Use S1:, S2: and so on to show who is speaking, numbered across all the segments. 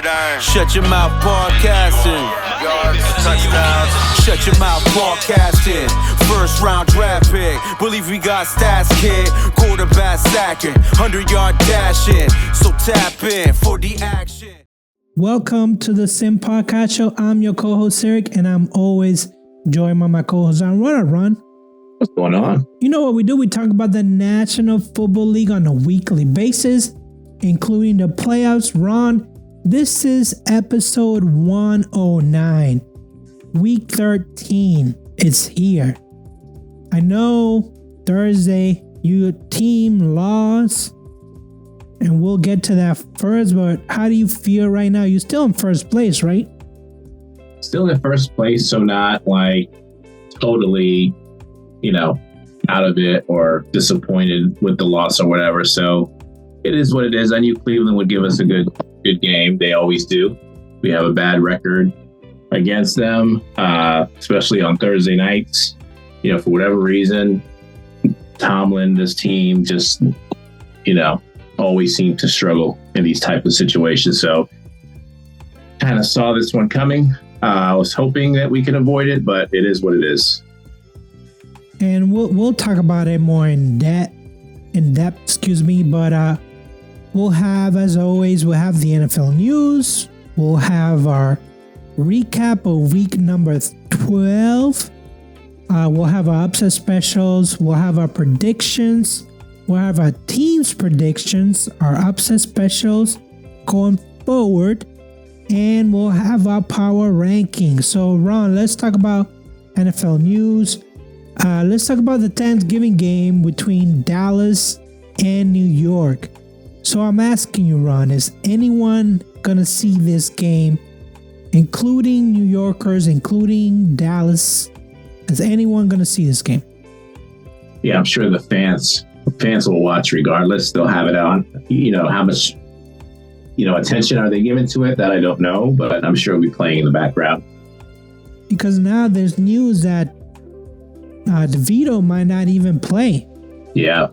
S1: Gridiron.
S2: Shut your mouth podcasting.
S1: Yards, touchdowns.
S2: Shut your mouth podcasting. First round draft pick. Believe we got stats, kid. Quarterback sacking. 100-yard dashing. So tap in for the action.
S3: Welcome to the Sim Podcast Show. I'm your co-host Eric, and I'm always joined by my co-host Ron. What up, Ron?
S4: What's going on?
S3: You know what we do? We talk about the National Football League on a weekly basis, including the playoffs. Ron, this is episode 109, week 13. It's here. I know Thursday your team lost, and we'll get to that first, but how do you feel right now? You're still in first place, right?
S4: Still in first place, so not like totally, out of it or disappointed with the loss or whatever. So it is what it is. I knew Cleveland would give us a good game. They always do. We have a bad record against them, especially on Thursday nights. For whatever reason, Tomlin, this team just, always seem to struggle in these type of situations. So kind of saw this one coming. I was hoping that we could avoid it, but it is what it is.
S3: And we'll talk about it more in depth. But we'll have, as always, we'll have the NFL news. We'll have our recap of week number 12. We'll have our upset specials. We'll have our predictions. We'll have our team's predictions, our upset specials going forward. And we'll have our power rankings. So, Ron, let's talk about NFL news. Let's talk about the Thanksgiving game between Dallas and New York. So I'm asking you, Ron, is anyone going to see this game, including New Yorkers, including Dallas? Is anyone going to see this game?
S4: Yeah, I'm sure the fans will watch regardless. They'll have it on. How much, attention are they giving to it? That I don't know, but I'm sure it'll be playing in the background. Because
S3: now there's news that DeVito might not even play.
S4: Yeah.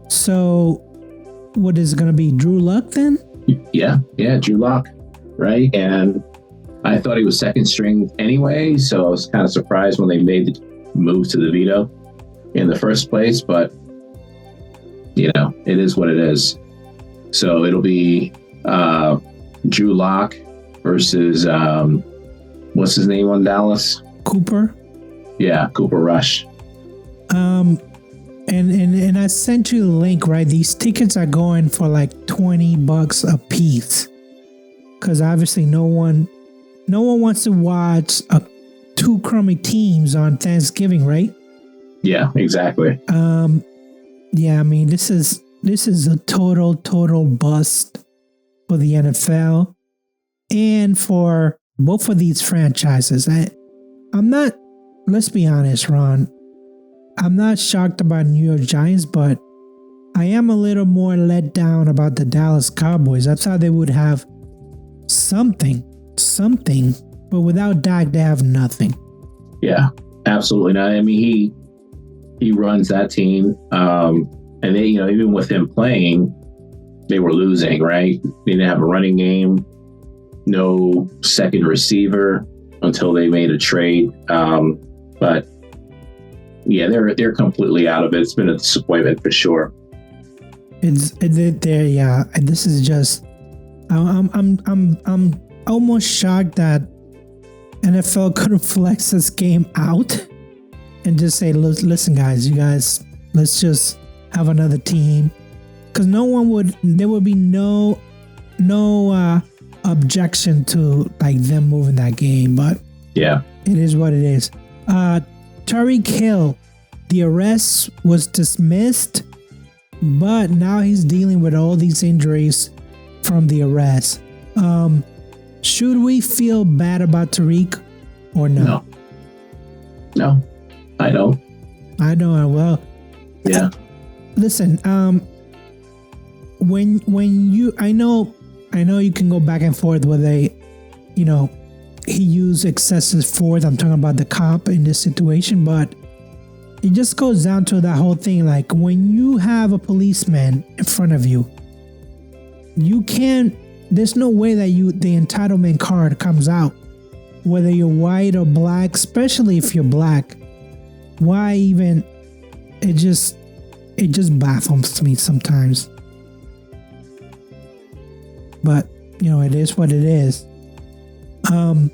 S3: So, what is it going to be? Drew Luck then?
S4: Yeah, Drew Luck, right? And I thought he was second string anyway, so I was kind of surprised when they made the move to DeVito in the first place. But it is what it is. So it'll be Drew Luck versus what's his name on Dallas?
S3: Cooper.
S4: Yeah, Cooper Rush.
S3: And I sent you the link, right? These tickets are going for like $20 a piece, because obviously no one wants to watch two crummy teams on Thanksgiving, right?
S4: Yeah, exactly.
S3: Yeah, I mean this is a total bust for the NFL and for both of these franchises. I'm not. Let's be honest, Ron. I'm not shocked about New York Giants, but I am a little more let down about the Dallas Cowboys. I thought they would have something, but without Dak, they have nothing.
S4: Yeah, absolutely not. I mean, he runs that team, and they, even with him playing, they were losing, right? They didn't have a running game, no second receiver until they made a trade. But yeah, they're completely out of it. It's been a disappointment for sure.
S3: This is just. I'm almost shocked that NFL couldn't flex this game out and just say, listen, guys, let's just have another team, because there would be no objection to like them moving that game. But
S4: yeah,
S3: it is what it is. Tyreek Hill, the arrest was dismissed, but now he's dealing with all these injuries from the arrest. Should we feel bad about Tyreek or no?
S4: No, I don't.
S3: I know. Well,
S4: yeah.
S3: Listen, when you, I know you can go back and forth whether he used excessive force. I'm talking about the cop in this situation, but it just goes down to that whole thing. Like, when you have a policeman in front of you, you can't there's no way that the entitlement card comes out, whether you're white or black, especially if you're black. Why even? It just baffles me sometimes. But it is what it is.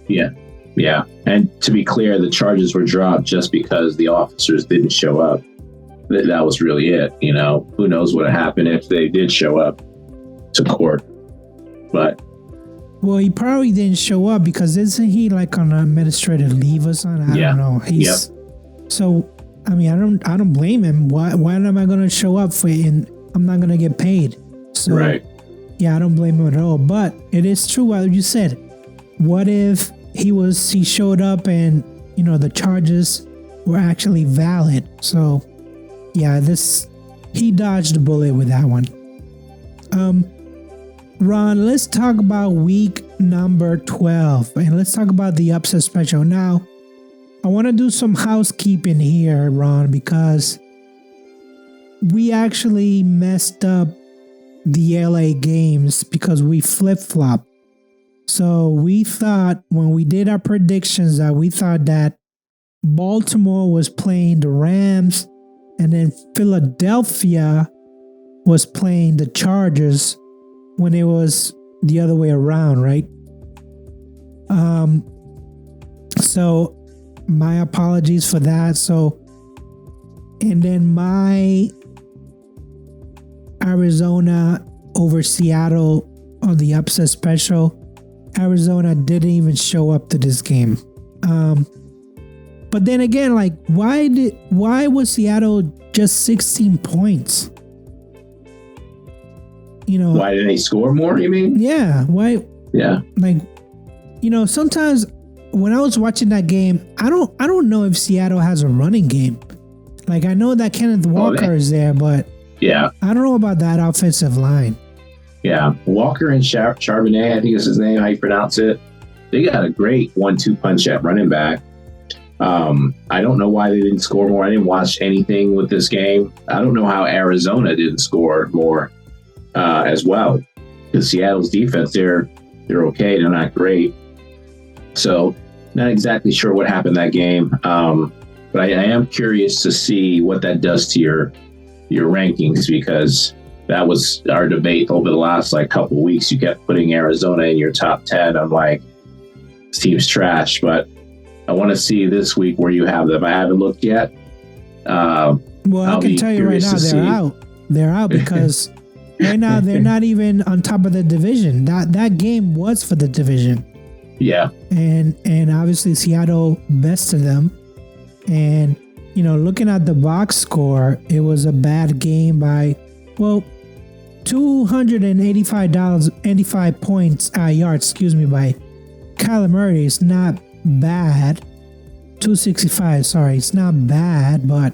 S4: Yeah. And to be clear, the charges were dropped just because the officers didn't show up. That was really it. Who knows what would happen if they did show up to court. But
S3: well, he probably didn't show up because isn't he like on administrative leave or something? I don't know. So I mean, I don't blame him. Why am I going to show up for it and I'm not going to get paid? So
S4: right.
S3: Yeah, I don't blame him at all. But it is true what you said. What if he showed up and the charges were actually valid? So yeah, he dodged the bullet with that one. Ron, let's talk about week number 12 and let's talk about the upset special. Now, I want to do some housekeeping here, Ron, because we actually messed up the LA games because we flip-flopped. So we thought when we did our predictions we thought that Baltimore was playing the Rams and then Philadelphia was playing the Chargers when it was the other way around, right? So my apologies for that. So, and then my Arizona over Seattle on the upset special, Arizona didn't even show up to this game. But then again, like, why was Seattle just 16 points?
S4: Why didn't they score more, you mean?
S3: Yeah. Why?
S4: Yeah.
S3: Like, sometimes when I was watching that game, I don't know if Seattle has a running game. Like, I know that Kenneth Walker is there, but
S4: yeah,
S3: I don't know about that offensive line.
S4: Yeah, Walker and Charbonnet, I think is his name, how you pronounce it. They got a great 1-2 punch at running back. I don't know why they didn't score more. I didn't watch anything with this game. I don't know how Arizona didn't score more as well. Because Seattle's defense, they're okay. They're not great. So not exactly sure what happened that game. But I am curious to see what that does to your rankings, because that was our debate over the last couple weeks. You kept putting Arizona in your top 10. I'm like, this team's trash, but I want to see this week where you have them. I haven't looked yet.
S3: Well, I can tell you right now, they're out. They're out because right now they're not even on top of the division. That game was for the division.
S4: Yeah.
S3: And obviously Seattle bested them. And, looking at the box score, it was a bad game by, 285 points, yards, by Kyler Murray. It's not bad. 265, sorry. It's not bad, but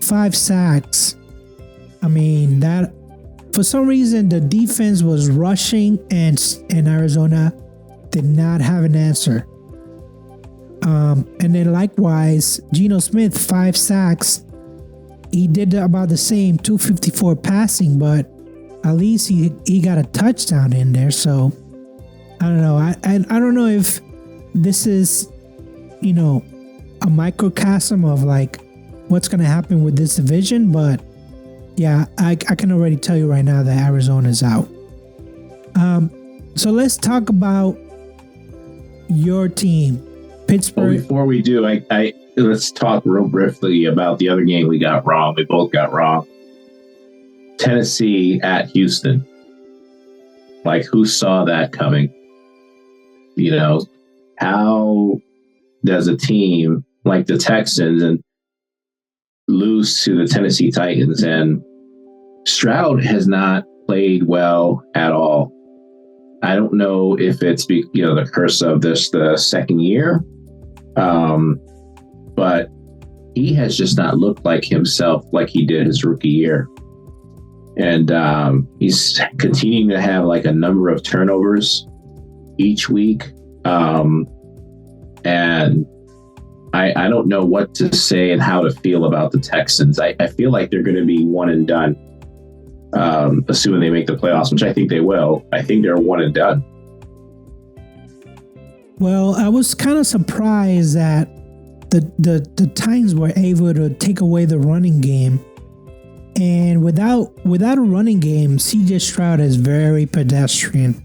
S3: 5 sacks. I mean, that for some reason the defense was rushing and Arizona did not have an answer. And then likewise, Geno Smith, 5 sacks. He did about the same, 254 passing, but at least he got a touchdown in there. So I don't know. I don't know if this is, a microcosm of what's going to happen with this division, but yeah, I can already tell you right now that Arizona's out. So let's talk about your team, Pittsburgh.
S4: Well, before we do, let's talk real briefly about the other game we got wrong. We both got wrong. Tennessee at Houston. Who saw that coming? How does a team like the Texans and lose to the Tennessee Titans? And Stroud has not played well at all. I don't know if it's the curse of the second year, but he has just not looked like himself like he did his rookie year. And he's continuing to have a number of turnovers each week. And I don't know what to say and how to feel about the Texans. I feel like they're going to be one and done. assuming they make the playoffs, which I think they will. I think they're one and done.
S3: Well, I was kind of surprised that the Titans were able to take away the running game. And without a running game, CJ Stroud is very pedestrian.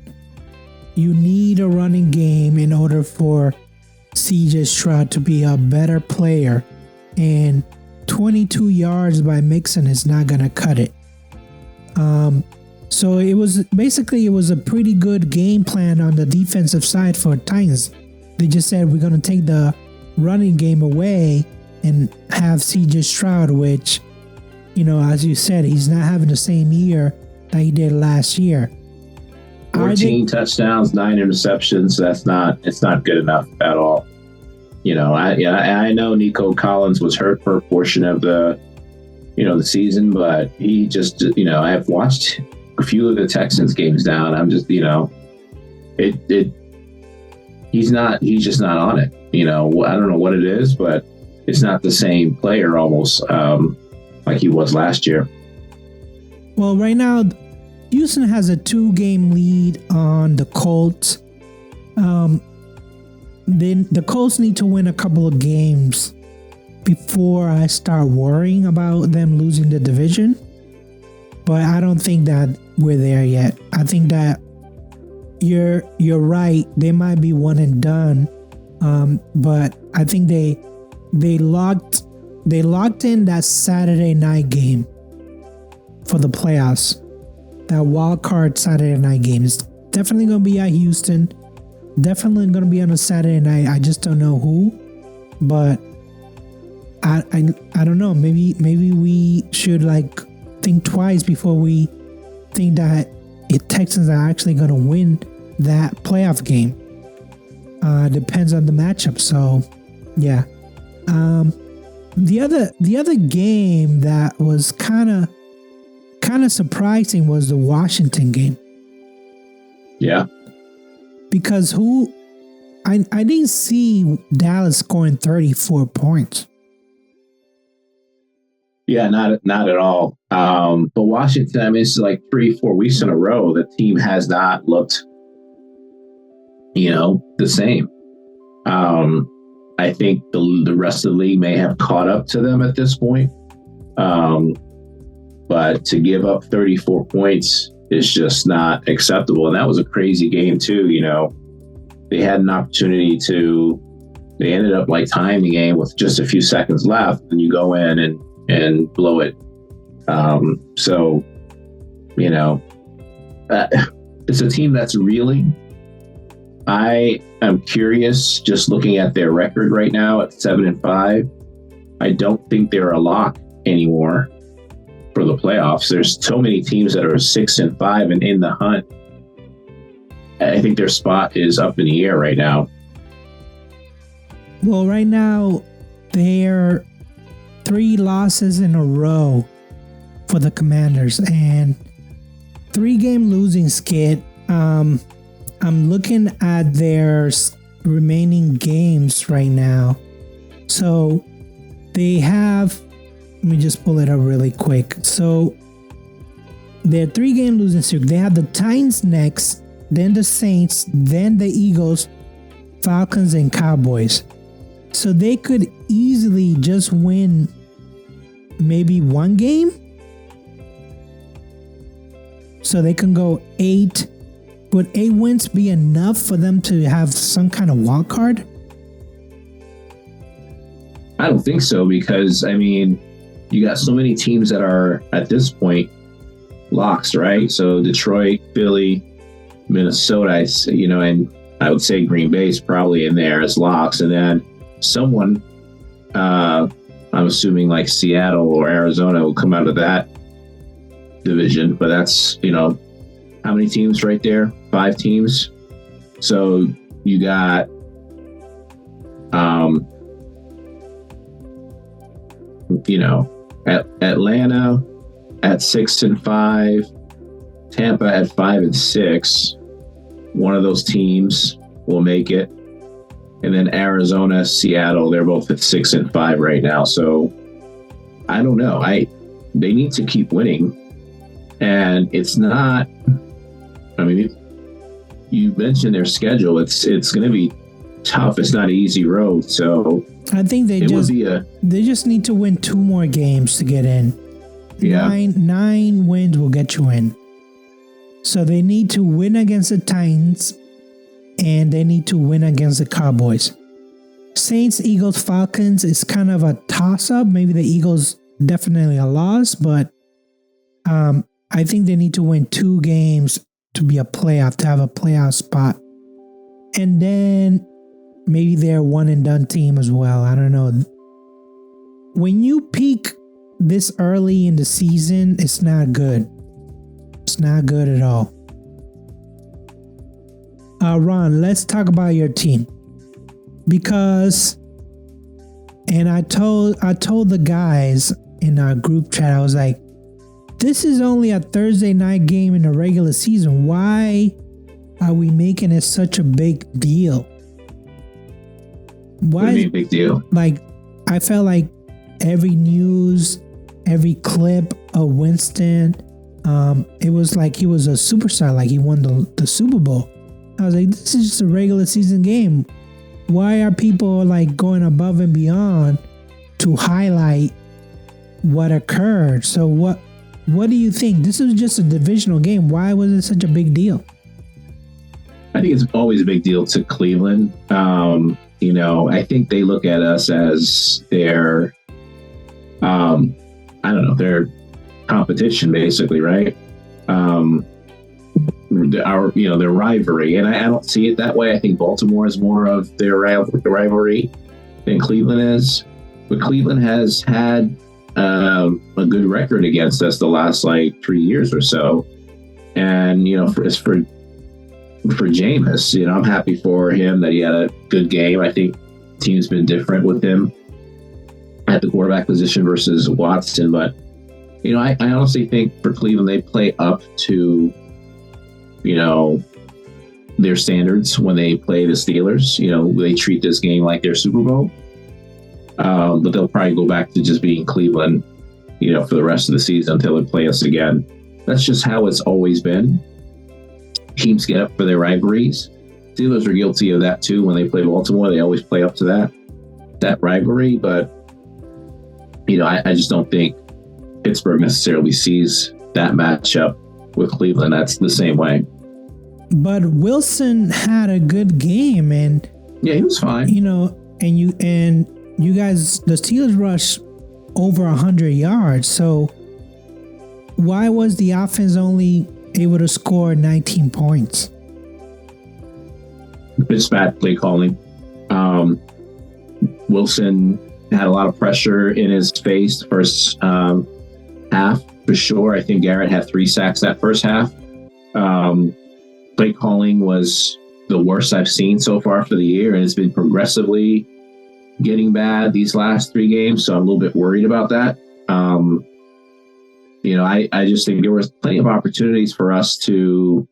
S3: You need a running game in order for CJ Stroud to be a better player. And 22 yards by Mixon is not going to cut it. So it was a pretty good game plan on the defensive side for Titans. They just said, we're going to take the running game away and have CJ Stroud, which, as you said, he's not having the same year that he did last year.
S4: 14 touchdowns, 9 interceptions. It's not good enough at all. I know Nico Collins was hurt for a portion of the season, but he just, I've watched a few of the Texans games now, and I'm just, he's just not on it. I don't know what it is, but it's not the same player almost like he was last year.
S3: Well, right now, Houston has a 2-game lead on the Colts. Then the Colts need to win a couple of games before I start worrying about them losing the division. But I don't think that we're there yet. I think that you're right. They might be one and done. But I think they locked in that Saturday night game for the playoffs. That wild card Saturday night game is definitely going to be at Houston. Definitely going to be on a Saturday night. I just don't know who, but I don't know. Maybe we should think twice before we think that Texans are actually going to win that playoff game. Depends on the matchup. So, yeah. The other game that was kind of surprising was the Washington game.
S4: Yeah.
S3: Because I didn't see Dallas scoring 34 points.
S4: Yeah, not at all. But Washington, it's 3-4 weeks in a row. The team has not looked, the same. I think the rest of the league may have caught up to them at this point. But to give up 34 points is just not acceptable. And that was a crazy game too. They had an opportunity they ended up tying the game with just a few seconds left, and you go in and blow it. So, it's a team that's reeling. I am curious, just looking at their record right now at 7-5. I don't think they're a lock anymore for the playoffs. There's so many teams that are 6-5 and in the hunt. I think their spot is up in the air right now.
S3: Well, right now, they're 3 losses in a row for the Commanders and 3-game losing skid. I'm looking at their remaining games right now. So they have, let me just pull it up really quick. So their 3-game losing streak. They have the Titans next, then the Saints, then the Eagles, Falcons, and Cowboys. So they could easily just win maybe 1 game. So they can go 8. Would 8 wins be enough for them to have some kind of wild card?
S4: I don't think so, because you got so many teams that are at this point locks, right? So Detroit, Philly, Minnesota, and I would say Green Bay is probably in there as locks, and then someone, I'm assuming Seattle or Arizona will come out of that division, but that's how many teams right there? 5 teams. So you got Atlanta at 6-5, Tampa at 5-6. One of those teams will make it, and then Arizona, Seattle, they're both at 6-5 right now. So I don't know. They need to keep winning. And it's not, I mean, you mentioned their schedule. It's going to be tough. It's not an easy road. So
S3: I think they just need to win 2 more games to get in.
S4: Yeah.
S3: Nine wins will get you in. So they need to win against the Titans and they need to win against the Cowboys. Saints, Eagles, Falcons is kind of a toss-up. Maybe the Eagles definitely a loss, but I think they need to win 2 games to be a playoff, to have a playoff spot. And then maybe they're one and done team as well. I don't know. When you peak this early in the season, it's not good. It's not good at all. Ron, let's talk about your team. Because, and I told the guys in our group chat, I was like, this is only a Thursday night game in the regular season. Why are we making it such a big deal?
S4: Why is it a big deal?
S3: Like, I felt like every news, every clip of Winston, it was like he was a superstar, like he won the Super Bowl. I was like, this is just a regular season game. Why are people like going above and beyond to highlight what occurred? So what do you think? This is just a divisional game. Why was it such a big deal?
S4: I think it's always a big deal to Cleveland. I think they look at us as their, their competition, basically, right? Their rivalry, and I don't see it that way. I think Baltimore is more of their rivalry than Cleveland is. But Cleveland has had a good record against us the last 3 years or so, and for Jameis, I'm happy for him that he had a good game. I think the team's been different with him at the quarterback position versus Watson, but I honestly think for Cleveland they play up to their standards when they play the Steelers. They treat this game like their Super Bowl, but they'll probably go back to just being Cleveland, for the rest of the season until they play us again. That's just how it's always been. Teams get up for their rivalries. Steelers are guilty of that too. When they play Baltimore, they always play up to that rivalry. But I just don't think Pittsburgh necessarily sees that matchup with Cleveland. That's the same way.
S3: But Wilson had a good game, and
S4: yeah, he was fine.
S3: And you guys, the Steelers rushed over 100 yards. So why was the offense only able to score 19 points?
S4: It's bad play calling. Wilson had a lot of pressure in his face the first half, for sure. I think Garrett had 3 sacks that first half. Play calling was the worst I've seen so far for the year, and it's been progressively getting bad these last 3 games, so I'm a little bit worried about that. I just think there was plenty of opportunities for us to,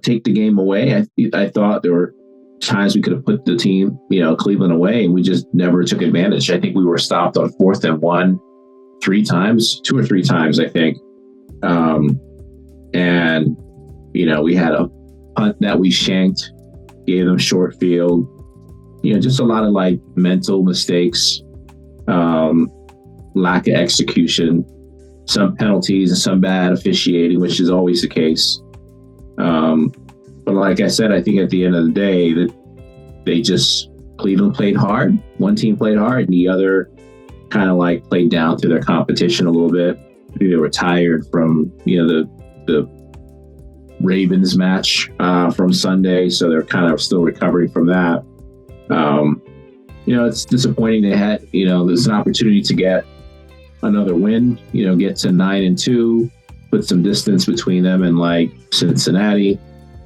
S4: take the game away. I thought there were times we could have put the team, Cleveland away, and we just never took advantage. I think we were stopped on 4th and 1 2 or 3 times, I think. And we had a punt that we shanked, gave them short field. Just a lot of mental mistakes, lack of execution, some penalties and some bad officiating, which is always the case. But like I said, I think at the end of the day that Cleveland played hard. One team played hard and the other kind of played down to their competition a little bit. I think they were tired from, the Ravens match from Sunday. So they're kind of still recovering from that. It's disappointing they had, there's an opportunity to get another win, get to 9-2, put some distance between them and Cincinnati,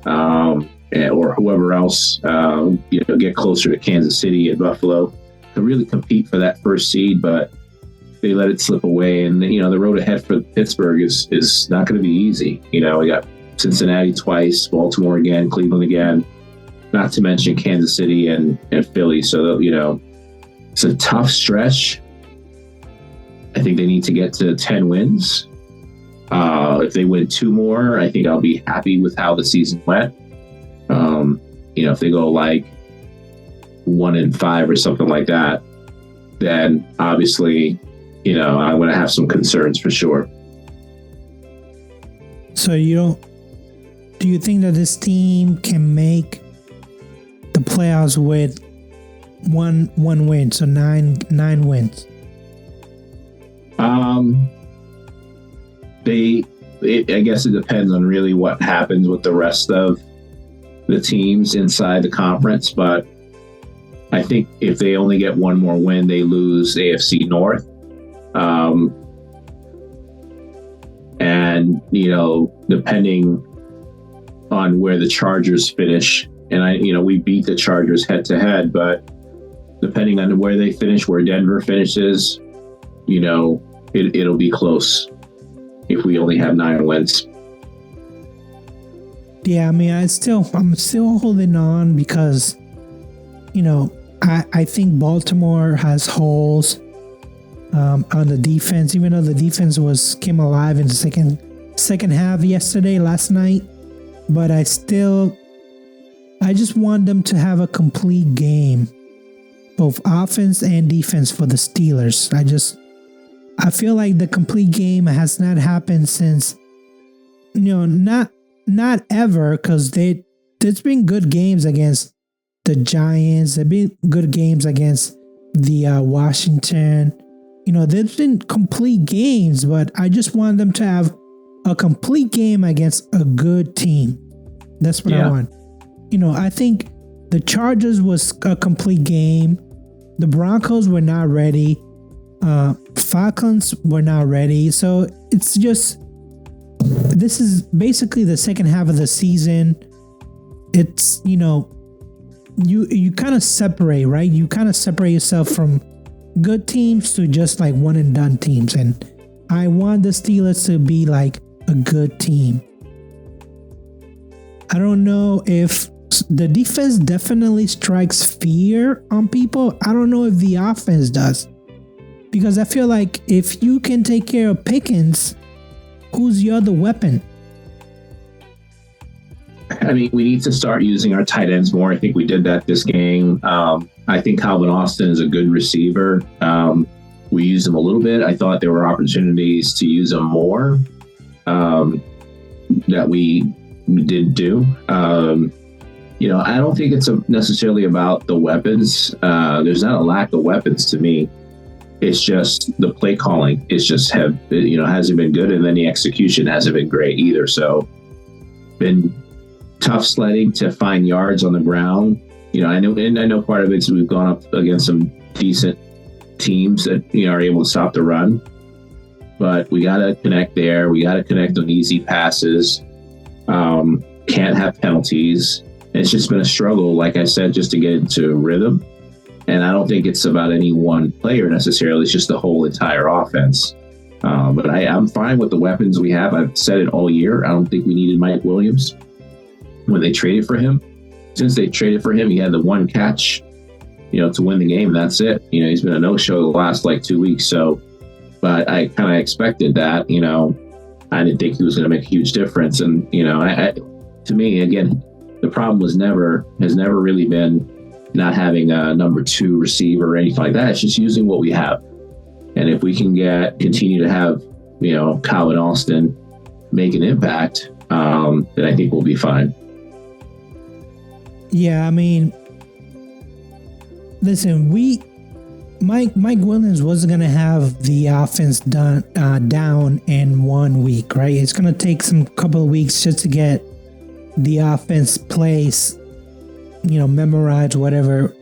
S4: or whoever else, get closer to Kansas City and Buffalo to really compete for that first seed, but they let it slip away. And the road ahead for Pittsburgh is not going to be easy. We got Cincinnati twice, Baltimore again, Cleveland again, not to mention Kansas City and Philly. So, it's a tough stretch. I think they need to get to 10 wins If they win 2 more, I think I'll be happy with how the season went. If they go like 1-5 or something like that, then obviously, I'm going to have some concerns for sure.
S3: So do you think that this team can make the playoffs with one win, so nine wins?
S4: I guess it depends on really what happens with the rest of the teams inside the conference, but I think if they only get one more win, they lose AFC North. And depending on where the Chargers finish, and we beat the Chargers head to head, but depending on where they finish, where Denver finishes, it'll be close if we only have 9 wins.
S3: Yeah, I mean, I'm still holding on because, I think Baltimore has holes on the defense, even though the defense came alive in the second half last night. But I just want them to have a complete game, both offense and defense for the Steelers. I feel like the complete game has not happened since, not ever, because there's been good games against the Giants. There've been good games against the Washington. There's been complete games, but I just want them to have a complete game against a good team. That's what I want. I think the Chargers was a complete game. The Broncos were not ready. Falcons were not ready. So it's just, this is basically the second half of the season. It's, you kind of separate, right? You kind of separate yourself from good teams to just like one and done teams. And I want the Steelers to be like a good team. I don't know if the defense definitely strikes fear on people. I don't know if the offense does. Because I feel like if you can take care of Pickens, who's your other weapon?
S4: I mean, we need to start using our tight ends more. I think we did that this game. I think Calvin Austin is a good receiver. We used him a little bit. I thought there were opportunities to use him more that we didn't do. I don't think it's necessarily about the weapons. There's not a lack of weapons to me. It's just the play calling. It's just hasn't been good, and then the execution hasn't been great either. So, been tough sledding to find yards on the ground. I know part of it is we've gone up against some decent teams that are able to stop the run, but we got to connect there. We got to connect on easy passes. Can't have penalties. It's just been a struggle, like I said, just to get into rhythm. And I don't think it's about any one player necessarily. It's just the whole entire offense. But I'm fine with the weapons we have. I've said it all year. I don't think we needed Mike Williams when they traded for him. Since they traded for him, he had the one catch, to win the game. That's it. He's been a no-show the last 2 weeks. So, but I kind of expected that. I didn't think he was going to make a huge difference. And to me, again, the problem has never really been not having a number 2 receiver or anything like that. It's just using what we have. And if we can continue to have, Calvin Austin make an impact, then I think we'll be fine.
S3: Yeah, I mean, listen, Mike Williams wasn't going to have the offense down in 1 week, right? It's going to take some couple of weeks just to get the offense plays, memorize whatever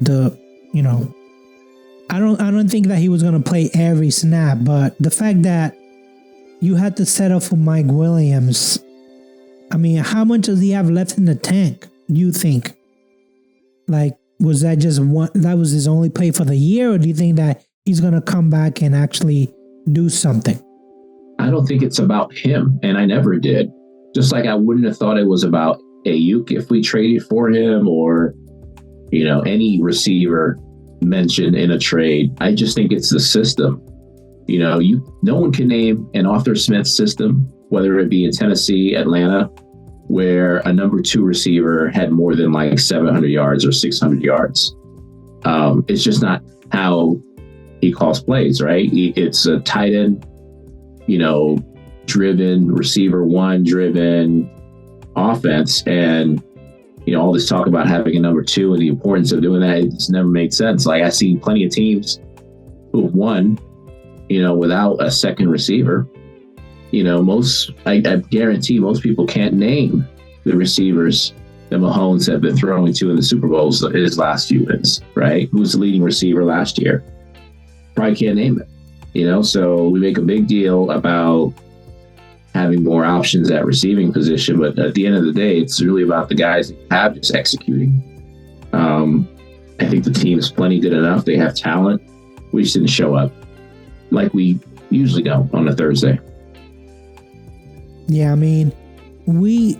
S3: I don't think that he was going to play every snap, but the fact that you had to settle for Mike Williams, I mean, how much does he have left in the tank, do you think? Was that just that was his only play for the year, or do you think that he's going to come back and actually do something?
S4: I don't think it's about him, and I never did. Just like I wouldn't have thought it was about Ayuk if we traded for him, or any receiver mentioned in a trade. I just think it's the system. No one can name an Arthur Smith system whether it be in Tennessee, Atlanta, where a number 2 receiver had more than like 700 yards or 600 yards. It's just not how he calls plays, right? It's a tight end, driven, receiver one driven offense. And, all this talk about having a number 2 and the importance of doing that, it's never made sense. Like, I've seen plenty of teams who have won, without a second receiver. I guarantee most people can't name the receivers that Mahomes have been throwing to in the Super Bowls his last few wins, right? Who was the leading receiver last year? Probably can't name it, so we make a big deal about having more options at receiving position, but at the end of the day, it's really about the guys that have just executing. I think the team is plenty good enough. They have talent. We just didn't show up like we usually do on a Thursday.
S3: Yeah, I mean, we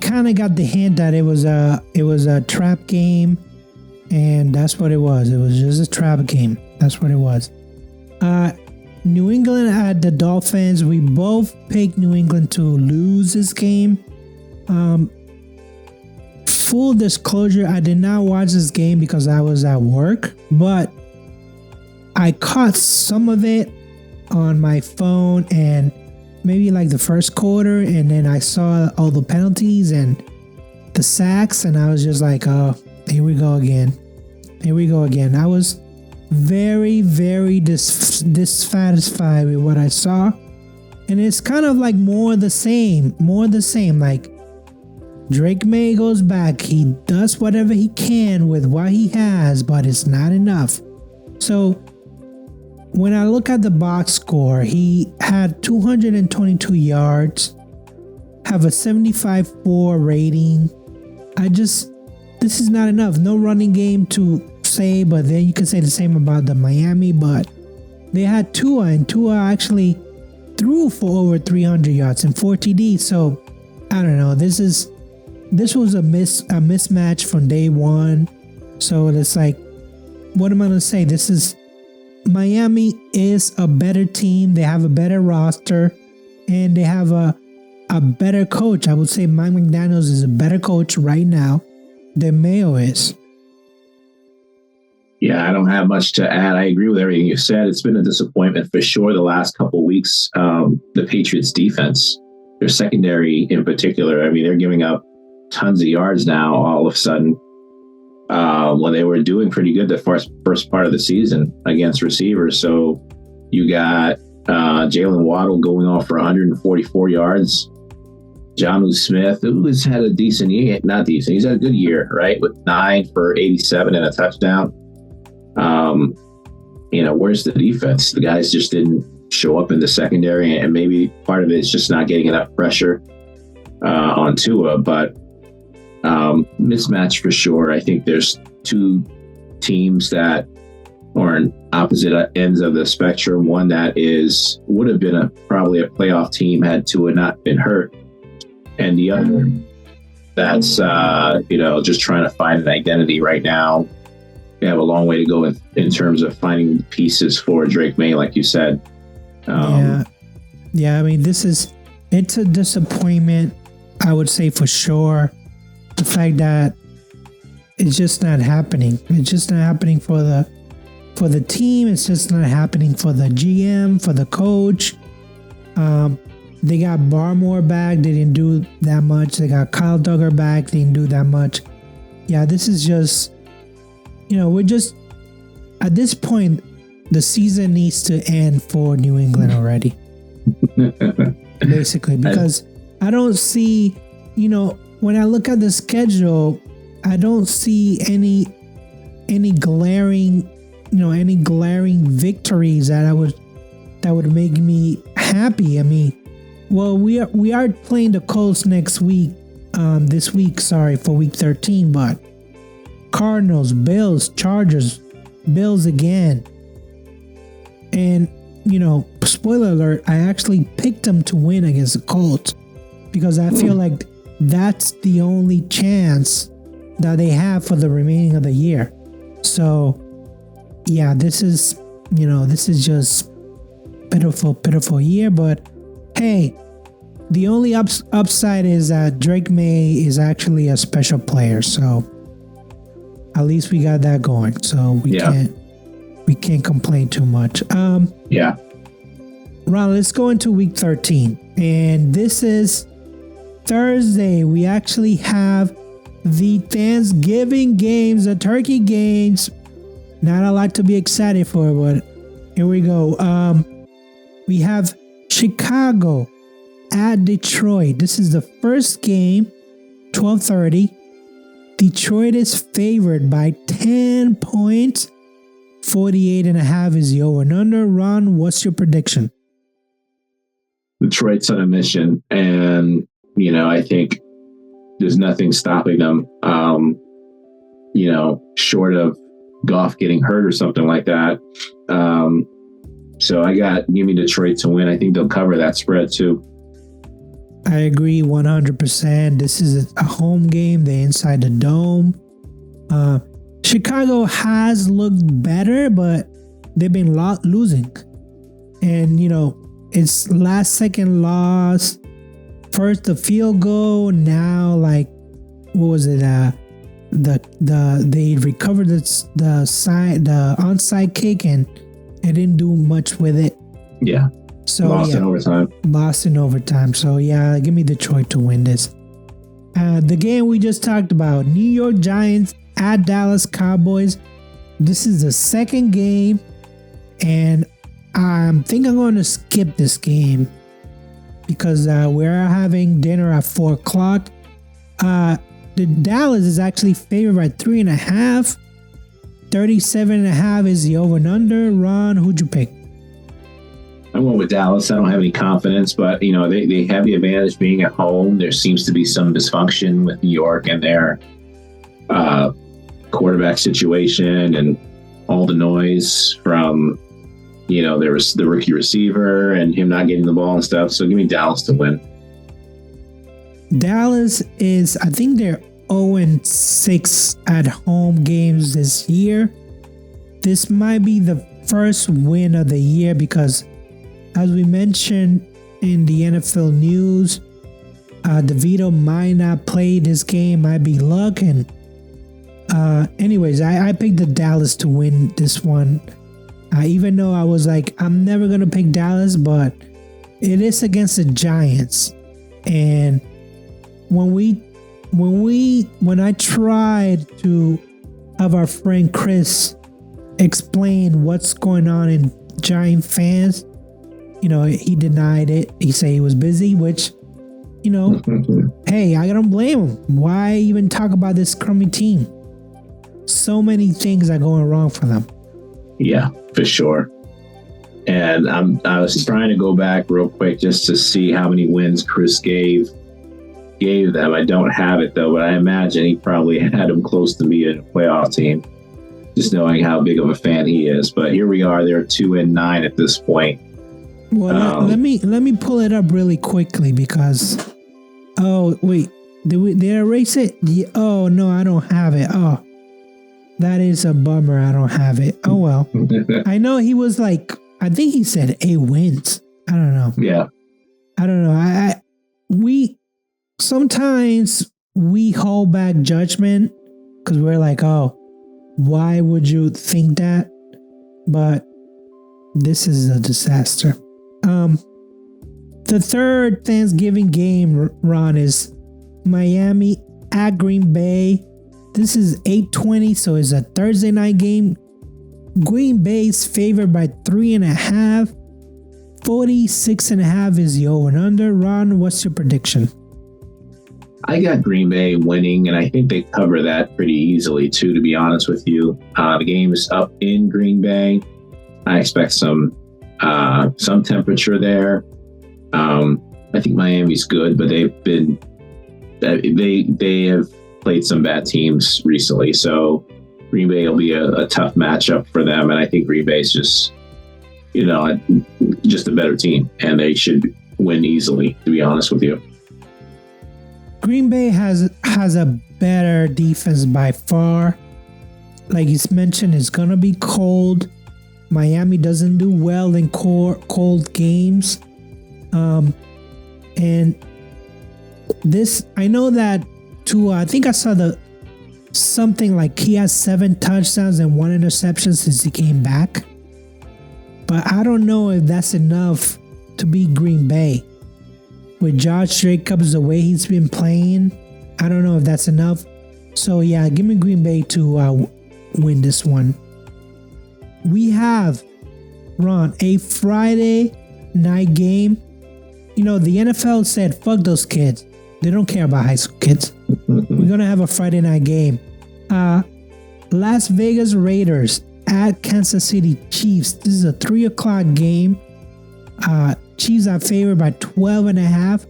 S3: kind of got the hint that it was a trap game, and that's what it was. It was just a trap game. That's what it was. New England at the Dolphins. We both picked New England to lose this game. Full disclosure, I did not watch this game because I was at work, but I caught some of it on my phone and maybe like the first quarter, and then I saw all the penalties and the sacks, and I was just like, oh, here we go again. I was very, very dissatisfied with what I saw. And it's kind of like more the same. Like, Drake May goes back. He does whatever he can with what he has, but it's not enough. So when I look at the box score, he had 222 yards, have a 75.4 rating. This is not enough. No running game to say, but then you can say the same about the Miami, but they had Tua, and Tua actually threw for over 300 yards and 4 TDs. So I don't know. This was a mismatch from day one. So it's like, what am I gonna say? Miami is a better team. They have a better roster, and they have a better coach. I would say Mike McDaniels is a better coach right now than Mayo is.
S4: Yeah, I don't have much to add. I agree with everything you said. It's been a disappointment for sure the last couple of weeks. The Patriots defense, their secondary in particular, I mean, they're giving up tons of yards now all of a sudden, when they were doing pretty good the first part of the season against receivers. So you got Jalen Waddle going off for 144 yards. Jonnu Smith, who has had a decent year, not decent, he's had a good year, right? With 9 for 87 and a touchdown. Where's the defense? The guys just didn't show up in the secondary, and maybe part of it is just not getting enough pressure on Tua, but mismatch for sure. I think there's 2 teams that are on opposite ends of the spectrum. One that would have been probably a playoff team had Tua not been hurt, and the other that's just trying to find an identity right now. We have a long way to go in terms of finding pieces for Drake May, like you said.
S3: Yeah. I mean, it's a disappointment, I would say, for sure. The fact that it's just not happening. It's just not happening for the team. It's just not happening for the GM, for the coach. They got Barmore back. They didn't do that much. They got Kyle Duggar back. They didn't do that much. Yeah, this is just, we're just, at this point, the season needs to end for New England already. Basically, because I don't see, when I look at the schedule, I don't see any glaring victories that would make me happy. I mean, well, we are playing the Colts next week, for week 13, but Cardinals, Bills, Chargers, Bills again. And, spoiler alert, I actually picked them to win against the Colts because I feel like that's the only chance that they have for the remaining of the year. So, yeah, this is just pitiful year. But hey, The only upside is that Drake May is actually a special player, so at least we got that going. So we can't complain too much.
S4: Yeah.
S3: Ron, let's go into week 13. And this is Thursday. We actually have the Thanksgiving games, the turkey games. Not a lot to be excited for, but here we go. We have Chicago at Detroit. This is the first game, 12:30. Detroit is favored by 10 points. 48.5 is the over and under. Ron, what's your prediction?
S4: Detroit's on a mission, and I think there's nothing stopping them. Short of Goff getting hurt or something like that. So give me Detroit to win. I think they'll cover that spread too.
S3: I agree 100%. This is a home game. They're inside the dome. Chicago has looked better, but they've been losing. And, it's last second loss. First the field goal. Now, what was it? They recovered the onside kick and it didn't do much with it.
S4: Yeah.
S3: So
S4: lost in overtime.
S3: Lost in overtime. So give me Detroit to win this. The game we just talked about, New York Giants at Dallas Cowboys. This is the second game, and I think I'm going to skip this game because we're having dinner at 4 o'clock. The Dallas is actually favored by 3.5. 37.5 is the over and under. Ron, who'd you pick?
S4: I went with Dallas. I don't have any confidence, but they have the advantage being at home. There seems to be some dysfunction with New York and their quarterback situation and all the noise from there was the rookie receiver and him not getting the ball and stuff. So give me Dallas to win.
S3: Dallas is, I think they're 0-6 at home games this year. This might be the first win of the year because, as we mentioned in the NFL news, DeVito might not play this game, might be luck. And anyways, I picked the Dallas to win this one. Even though I was like, I'm never going to pick Dallas, but it is against the Giants. And when I tried to have our friend Chris explain what's going on in Giant fans, he denied it. He said he was busy, which, hey, I don't blame him. Why even talk about this crummy team? So many things are going wrong for them.
S4: Yeah, for sure. And I was trying to go back real quick just to see how many wins Chris gave them. I don't have it though, but I imagine he probably had them close to being a playoff team, just knowing how big of a fan he is. But here we are; they're 2-9 at this point.
S3: Well, let me pull it up really quickly because. Oh wait, did I erase it? Yeah, oh no, I don't have it. Oh, that is a bummer. I don't have it. Oh well. I know he was like, I think he said 8 wins. I don't know.
S4: Yeah.
S3: I don't know. Sometimes we hold back judgment because we're like, oh, why would you think that? But this is a disaster. The third Thanksgiving game, Ron, is Miami at Green Bay. This is 8:20, so it's a Thursday night game. Green Bay's favored by 3.5. 46.5 is the over and under. Ron, what's your prediction?
S4: I got Green Bay winning, and I think they cover that pretty easily too, to be honest with you. The game is up in Green Bay. I expect some temperature there. I think Miami's good, but they have played some bad teams recently, so Green Bay will be a tough matchup for them, and I think Green Bay's just a better team, and they should win easily, to be honest with you.
S3: Green Bay has a better defense by far. Like he's mentioned, it's gonna be cold. Miami doesn't do well in cold games. And this, I know that Tua, I think I saw something like he has 7 touchdowns and 1 interception since he came back. But I don't know if that's enough to beat Green Bay. With Josh Jacobs, the way he's been playing, I don't know if that's enough. So yeah, give me Green Bay to win this one. We have, Ron, a Friday night game. You know, the NFL said, fuck those kids. They don't care about high school kids. We're going to have a Friday night game. Las Vegas Raiders at Kansas City Chiefs. This is a 3 o'clock game. Chiefs are favored by 12.5.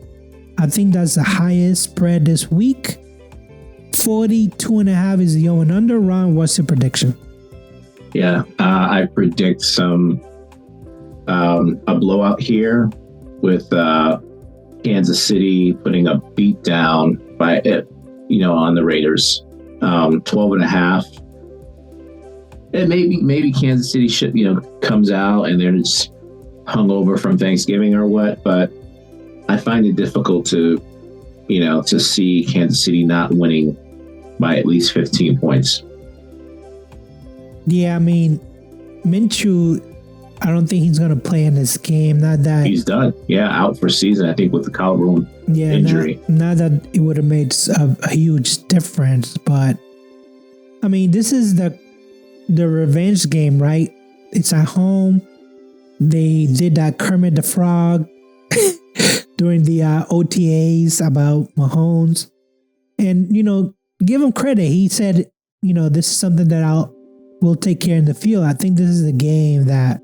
S3: I think that's the highest spread this week. 42.5 is the over and under. Ron, what's your prediction?
S4: Yeah, I predict a blowout here with Kansas City putting a beat down by it, on the Raiders. 12.5. And maybe Kansas City should, comes out and they're just hungover from Thanksgiving or what, but I find it difficult to see Kansas City not winning by at least 15 points.
S3: Yeah, I mean, Minshew, I don't think he's going to play in this game. Not that
S4: he's done. Yeah, out for season, I think, with the collarbone injury.
S3: Not that it would have made a huge difference, but I mean, this is the revenge game, right? It's at home. They did that Kermit the Frog during the OTAs about Mahomes. And, give him credit. He said, this is something that we'll take care in the field. I think this is a game that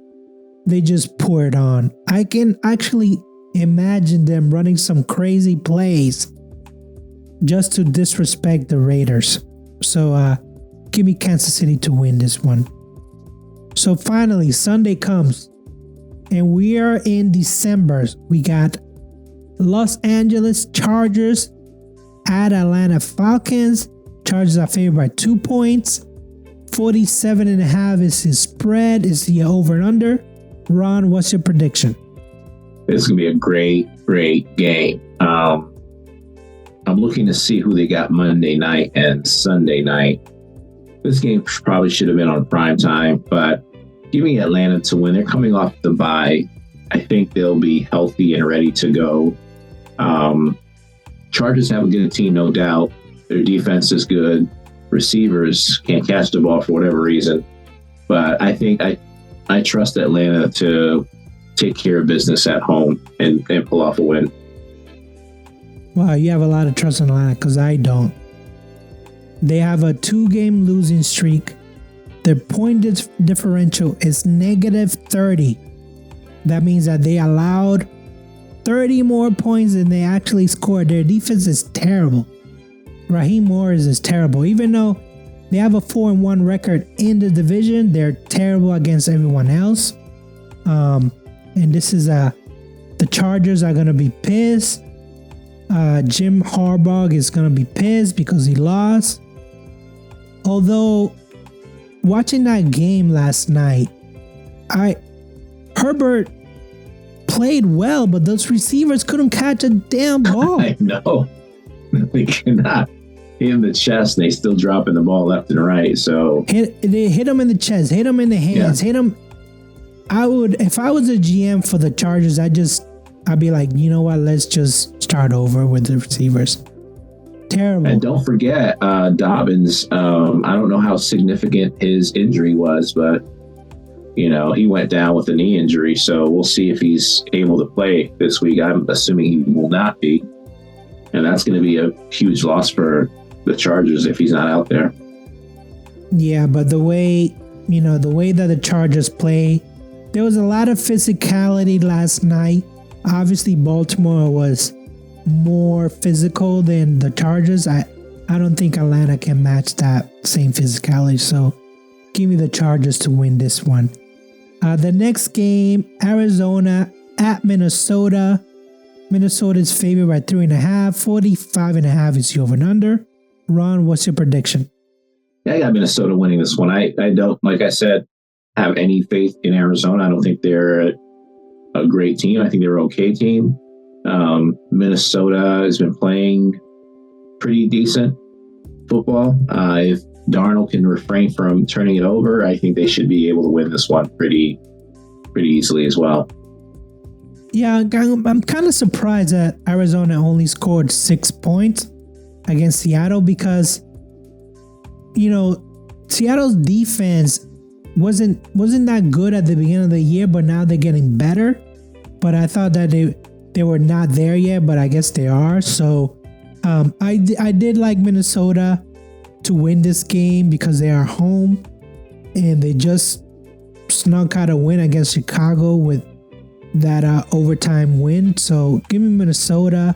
S3: they just pour it on. I can actually imagine them running some crazy plays just to disrespect the Raiders. So give me Kansas City to win this one. So finally, Sunday comes. And we are in December. We got Los Angeles Chargers at Atlanta Falcons. Chargers are favored by 2 points. 47.5 is his spread. Is the over and under. Ron, what's your prediction?
S4: This is going to be a great game. I'm looking to see who they got Monday night and Sunday night. This game probably should have been on prime time, but give me Atlanta to win. They're coming off the bye. I think they'll be healthy and ready to go. Chargers have a good team, no doubt. Their defense is good. Receivers can't catch the ball for whatever reason. But I think I trust Atlanta to take care of business at home and pull off a win.
S3: Wow, you have a lot of trust in Atlanta because I don't. They have a 2-game losing streak. Their point differential is negative 30. That means that they allowed 30 more points than they actually scored. Their defense is terrible. Raheem Morris is terrible. Even though they have a 4-1 record in the division, they're terrible against everyone else. And this is the Chargers are going to be pissed. Jim Harbaugh is going to be pissed because he lost. Although, watching that game last night, Herbert played well, but those receivers couldn't catch a damn ball.
S4: I know. They cannot hit in the chest, and they still dropping the ball left and right. So
S3: they hit him in the chest, hit him in the hands, hit him. If I was a GM for the Chargers, I'd be like, you know what? Let's just start over with the receivers. Terrible.
S4: And don't forget Dobbins. I don't know how significant his injury was, but he went down with a knee injury. So we'll see if he's able to play this week. I'm assuming he will not be, and that's going to be a huge loss for the Chargers if he's not out there.
S3: Yeah, but the way that the Chargers play, there was a lot of physicality last night. Obviously, Baltimore was more physical than the Chargers. I don't think Atlanta can match that same physicality. So give me the Chargers to win this one. The next game, Arizona at Minnesota. Minnesota is favored by 3.5. 45.5 is the over and under. Ron, what's your prediction?
S4: Yeah, I got Minnesota winning this one. I don't, like I said, have any faith in Arizona. I don't think they're a great team. I think they're an okay team. Minnesota has been playing pretty decent football. If Darnold can refrain from turning it over, I think they should be able to win this one pretty easily as well.
S3: Yeah, I'm kind of surprised that Arizona only scored 6 points against Seattle because, Seattle's defense wasn't that good at the beginning of the year, but now they're getting better. But I thought that they were not there yet, but I guess they are. So I did like Minnesota to win this game because they are home and they just snuck out a win against Chicago with that overtime win. So give me Minnesota.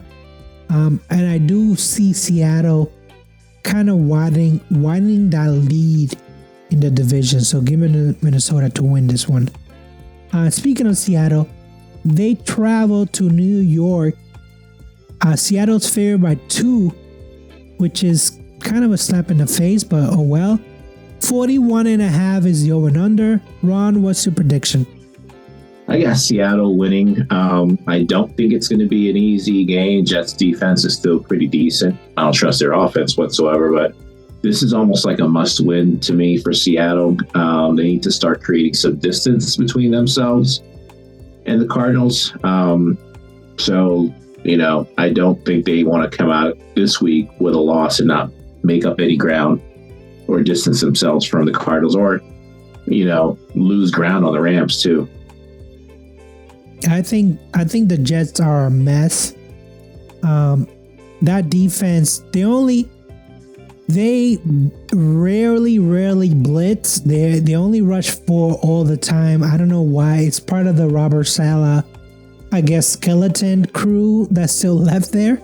S3: And I do see Seattle kind of widening that lead in the division. So give me Minnesota to win this one. Speaking of Seattle, they travel to New York. Seattle's favored by 2, which is kind of a slap in the face, but oh well. 41.5 is the over and under. Ron, what's your prediction?
S4: I got Seattle winning. I don't think it's going to be an easy game. Jets defense is still pretty decent. I don't trust their offense whatsoever, but this is almost like a must win to me for Seattle. They need to start creating some distance between themselves and the Cardinals. So, I don't think they want to come out this week with a loss and not make up any ground or distance themselves from the Cardinals or, lose ground on the Rams too.
S3: I think the Jets are a mess. That defense, they rarely blitz. They only rush 4 all the time. I don't know why. It's part of the Robert Saleh, I guess, skeleton crew that's still left there.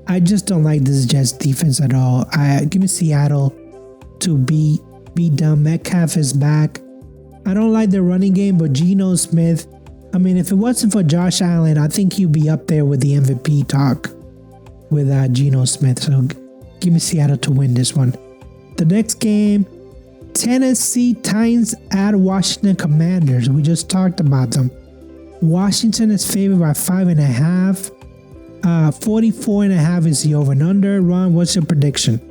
S3: I just don't like this Jets defense at all. Give me Seattle to beat them. Metcalf is back. I don't like the running game, but Geno Smith, if it wasn't for Josh Allen, I think he'd be up there with the MVP talk with Geno Smith. So give me Seattle to win this one. The next game, Tennessee Titans at Washington Commanders. We just talked about them. Washington is favored by 5.5. 44.5 is the over and under. Ron, what's your prediction?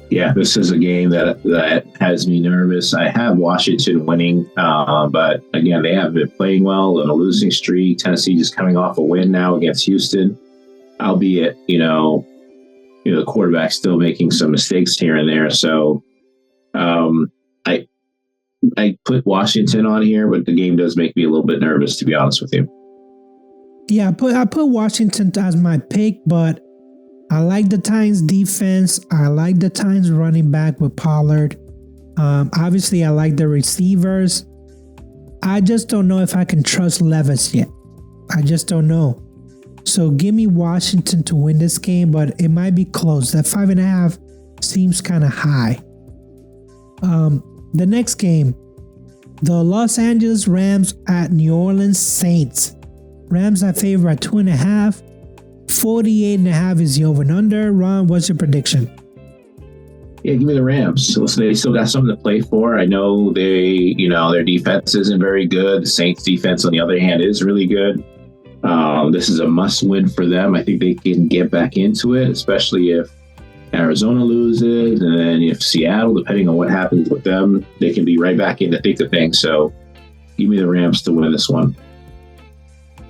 S4: Yeah, this is a game that has me nervous. I have Washington winning, but again, they haven't been playing well on a losing streak. Tennessee just coming off a win now against Houston, albeit the quarterback's still making some mistakes here and there. So, I put Washington on here, but the game does make me a little bit nervous, to be honest with you.
S3: Yeah, I put Washington as my pick, but I like the Titans defense. I like the Titans running back with Pollard. Obviously, I like the receivers. I just don't know if I can trust Levis yet. I just don't know. So give me Washington to win this game, but it might be close. That 5.5 seems kind of high. The next game, the Los Angeles Rams at New Orleans Saints. Rams are favored by 2.5. 48.5 is the over and under. Ron, what's your prediction?
S4: Yeah, give me the Rams. Listen, they still got something to play for. I know their defense isn't very good. The Saints defense, on the other hand, is really good. This is a must win for them. I think they can get back into it, especially if Arizona loses, and then if Seattle, depending on what happens with them, they can be right back in the thick of things. So give me the Rams to win this one.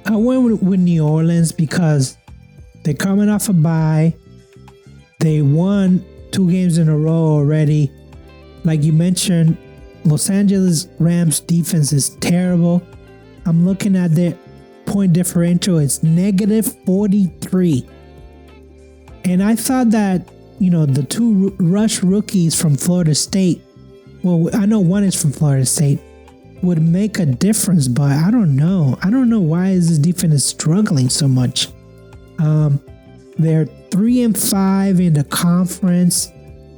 S3: I went with New Orleans because they're coming off a bye. They won 2 games in a row already. Like you mentioned, Los Angeles Rams defense is terrible. I'm looking at their point differential. It's -43. And I thought that, the 2 rush rookies from Florida State, well, I know one is from Florida State, would make a difference, but I don't know. I don't know why is this defense struggling so much. They're 3-5 in the conference.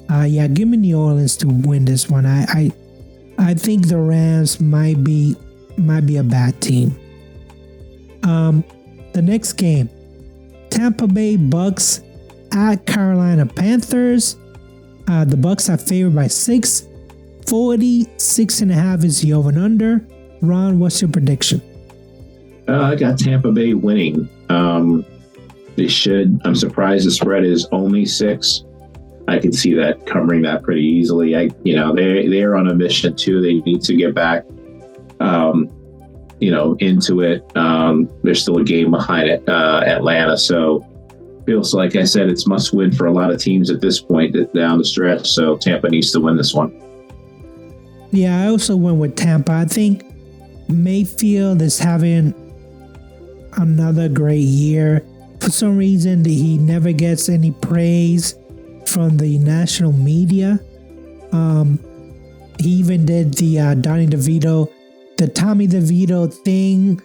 S3: Give me New Orleans to win this one. I think the Rams might be a bad team. The next game, Tampa Bay Bucks at Carolina Panthers. The Bucks are favored by 6. 46.5 is the over and under. Ron, what's your prediction?
S4: I got Tampa Bay winning. They should. I'm surprised the spread is only 6. I could see that covering that pretty easily. They're on a mission too. They need to get back, into it. There's still a game behind it, Atlanta. So feels like I said, it's must win for a lot of teams at this point down the stretch. So Tampa needs to win this one.
S3: Yeah, I also went with Tampa. I think Mayfield is having another great year. For some reason, he never gets any praise from the national media. He even did the Tommy DeVito thing.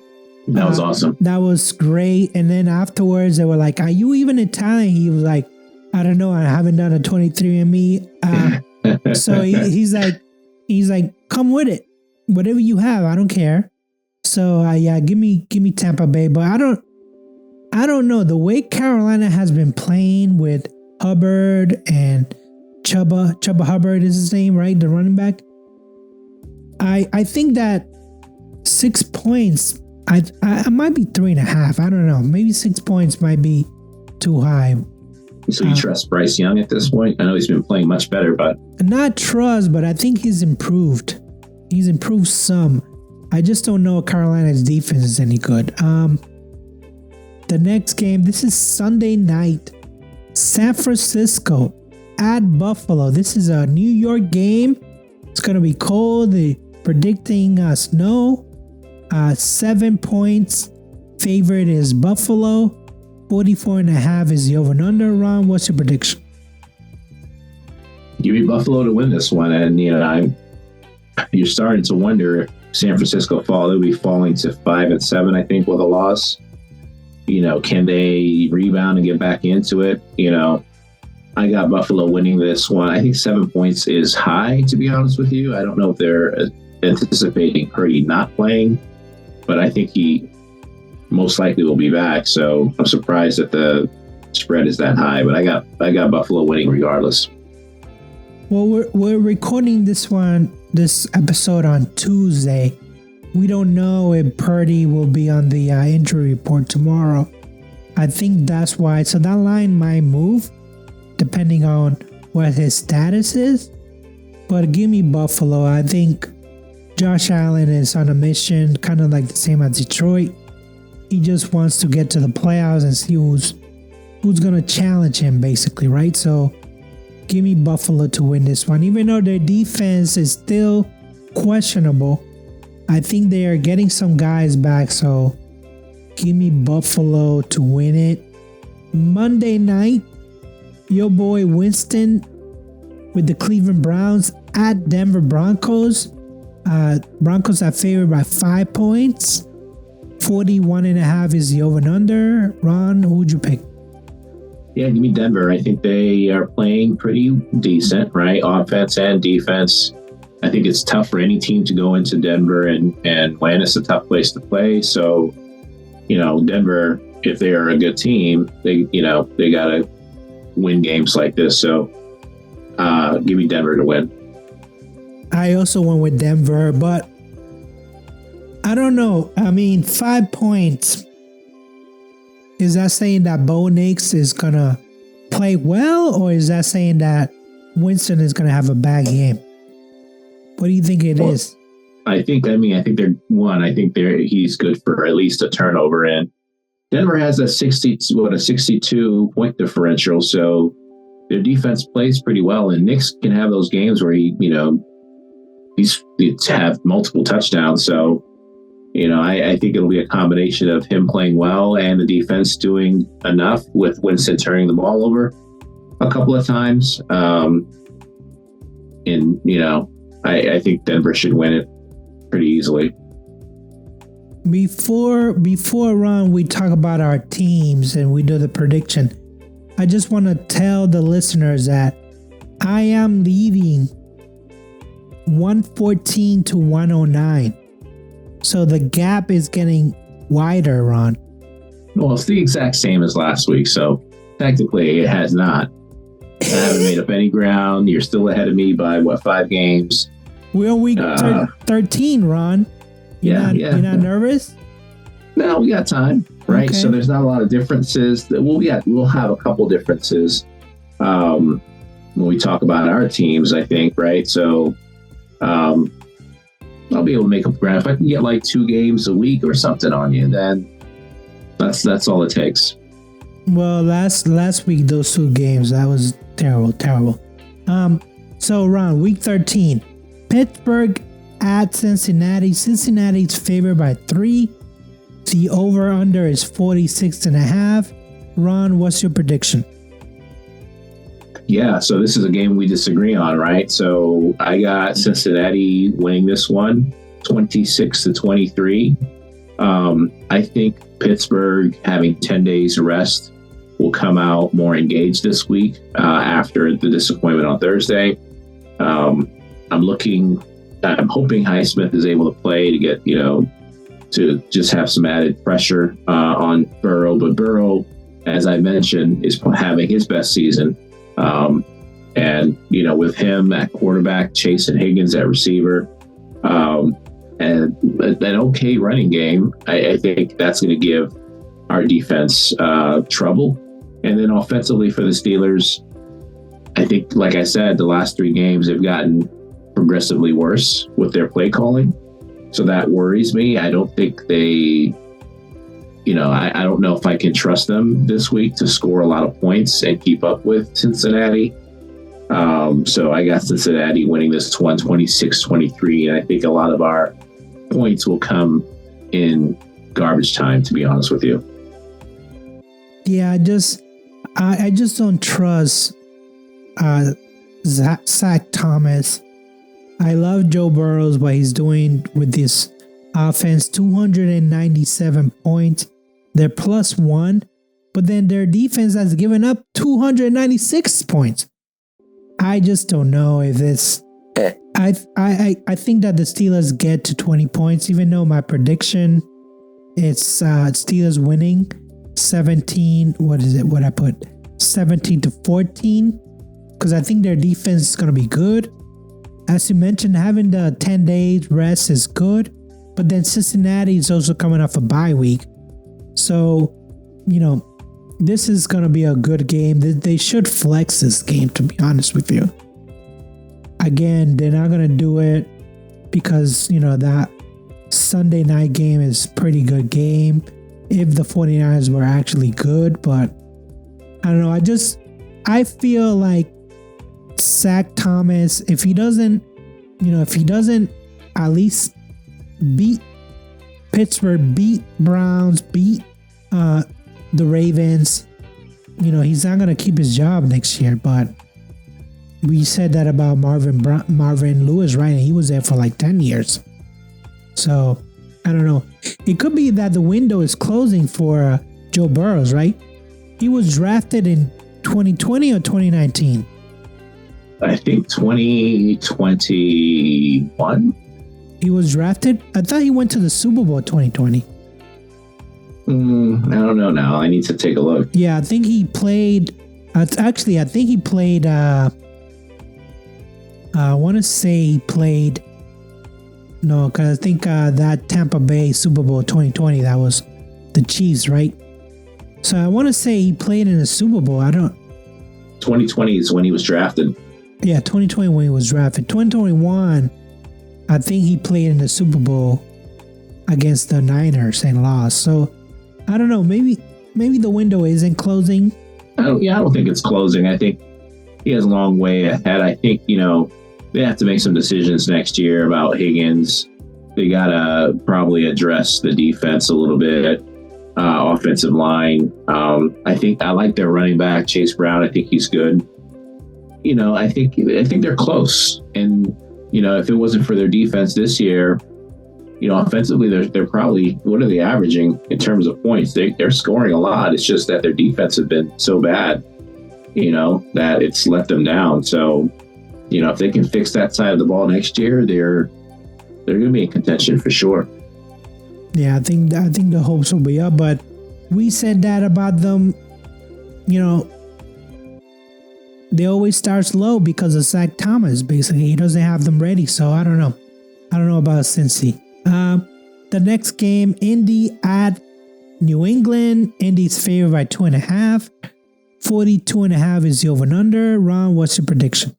S4: That was awesome.
S3: That was great. And then afterwards, they were like, "Are you even Italian?" He was like, "I don't know. I haven't done a 23andMe." So he's like, "Come with it. Whatever you have, I don't care." So give me Tampa Bay. But I don't know, the way Carolina has been playing with Hubbard and Chuba Hubbard is his name, right? The running back. I think that 6 points. I might be 3.5. I don't know. Maybe 6 points might be too high.
S4: So you trust Bryce Young at this point? I know he's been playing much better, but
S3: not trust, but I think he's improved. He's improved some. I just don't know if Carolina's defense is any good. The next game, this is Sunday night. San Francisco at Buffalo. This is a New York game. It's going to be cold. They're predicting snow. 7 points. Favorite is Buffalo. 44.5 is the over and under. Ron, what's your prediction?
S4: You need Buffalo to win this one. And, you're starting to wonder if San Francisco they'll be falling to 5-7, I think, with a loss. Can they rebound and get back into it? I got Buffalo winning this one. I think 7 points is high, to be honest with you. I don't know if they're anticipating Purdy not playing, but I think he most likely will be back. So I'm surprised that the spread is that high, but I got Buffalo winning regardless.
S3: Well, we're recording this episode on Tuesday. We don't know if Purdy will be on the injury report tomorrow. I think that's why. So that line might move depending on what his status is. But give me Buffalo. I think Josh Allen is on a mission, kind of like the same as Detroit. He just wants to get to the playoffs and see who's going to challenge him, basically, right? So give me Buffalo to win this one. Even though their defense is still questionable, I think they are getting some guys back. So give me Buffalo to win it. Monday night, your boy Winston with the Cleveland Browns at Denver Broncos. Broncos are favored by 5 points. 41.5 is the over and under. Ron, who would you pick?
S4: Yeah, give me Denver. I think they are playing pretty decent, right? Offense and defense. I think it's tough for any team to go into Denver and win. It's a tough place to play. So, Denver, if they are a good team, they got to win games like this. So, give me Denver to win.
S3: I also went with Denver, but I don't know. 5 points. Is that saying that Bo Nix is going to play well, or is that saying that Winston is going to have a bad game? What do you think it is?
S4: I think he's good for at least a turnover. And Denver has a 62 point differential. So their defense plays pretty well. And Nix can have those games where he's have multiple touchdowns. So, I think it'll be a combination of him playing well and the defense doing enough with Winston turning the ball over a couple of times. I think Denver should win it pretty easily.
S3: Before Ron, we talk about our teams and we do the prediction. I just want to tell the listeners that I am leading 114 to 109. So the gap is getting wider, Ron.
S4: Well, it's the exact same as last week, so technically it has not. I haven't made up any ground. You're still ahead of me by 5 games?
S3: We're on week 13, Ron. You're not nervous?
S4: No, we got time, right?
S3: Okay.
S4: So there's not a lot of differences. We'll have a couple differences when we talk about our teams, I think, right? So I'll be able to make up ground. If I can get like 2 games a week or something on you, then that's all it takes.
S3: Well, last week, those 2 games, that was terrible. So Ron, week 13, Pittsburgh at Cincinnati. Cincinnati's favored by 3. The over-under is 46.5. Ron, what's your prediction?
S4: Yeah, so this is a game we disagree on, right? So I got Cincinnati winning this one, 26-23. I think Pittsburgh, having 10 days rest, will come out more engaged this week after the disappointment on Thursday. I'm hoping Highsmith is able to play to get, to just have some added pressure on Burrow. But Burrow, as I mentioned, is having his best season. And with him at quarterback, Chase and Higgins at receiver, and an okay running game, I think that's going to give our defense trouble. And then offensively for the Steelers, I think, like I said, the last 3 games have gotten progressively worse with their play calling. So that worries me. I don't think they, I don't know if I can trust them this week to score a lot of points and keep up with Cincinnati. So I got Cincinnati winning this one, 26-23. And I think a lot of our points will come in garbage time, to be honest with you.
S3: Yeah, I just don't trust Zach Thomas. I love Joe Burrows, what he's doing with this offense. 297 points. They're +1, but then their defense has given up 296 points. I just don't know if it's. I think that the Steelers get to 20 points, even though my prediction it's Steelers winning 17. What is it? What I put 17-14, because I think their defense is going to be good. As you mentioned, having the 10 days rest is good, but then Cincinnati is also coming off a bye week. So, this is going to be a good game. They should flex this game, to be honest with you. Again, they're not going to do it because, that Sunday night game is a pretty good game if the 49ers were actually good. But I don't know. I feel like Zach Thomas, if he doesn't at least beat Pittsburgh, beat Browns, beat the Ravens, he's not going to keep his job next year. But we said that about Marvin Lewis, right? And he was there for like 10 years. So I don't know. It could be that the window is closing for Joe Burrows, right? He was drafted in 2020 or 2019.
S4: I think 2021.
S3: He was drafted? I thought he went to the Super Bowl 2020.
S4: I don't know now. I need to take a look.
S3: Yeah, I think he played. I think he played. I want to say he played. No, because I think that Tampa Bay Super Bowl 2020, that was the Chiefs, right? So I want to say he played in a Super Bowl.
S4: 2020 is when he was drafted.
S3: Yeah, 2020 when he was drafted. 2021, I think he played in the Super Bowl against the Niners and lost. So I don't know. Maybe the window isn't closing.
S4: I don't think it's closing. I think he has a long way ahead. I think, they have to make some decisions next year about Higgins. They got to probably address the defense a little bit, offensive line. I think I like their running back, Chase Brown. I think he's good. I think they're close. And, if it wasn't for their defense this year, offensively, they're probably, what are they averaging in terms of points? They're scoring a lot. It's just that their defense has been so bad, that it's let them down. So, if they can fix that side of the ball next year, they're going to be in contention for sure.
S3: Yeah, I think the hopes will be up, but we said that about them. They always start slow because of Zach Thomas. Basically, he doesn't have them ready. So I don't know. I don't know about Cincy. The next game, Indy at New England, Indy's favored by 2.5. 42.5 is the over and under. Ron, what's your prediction?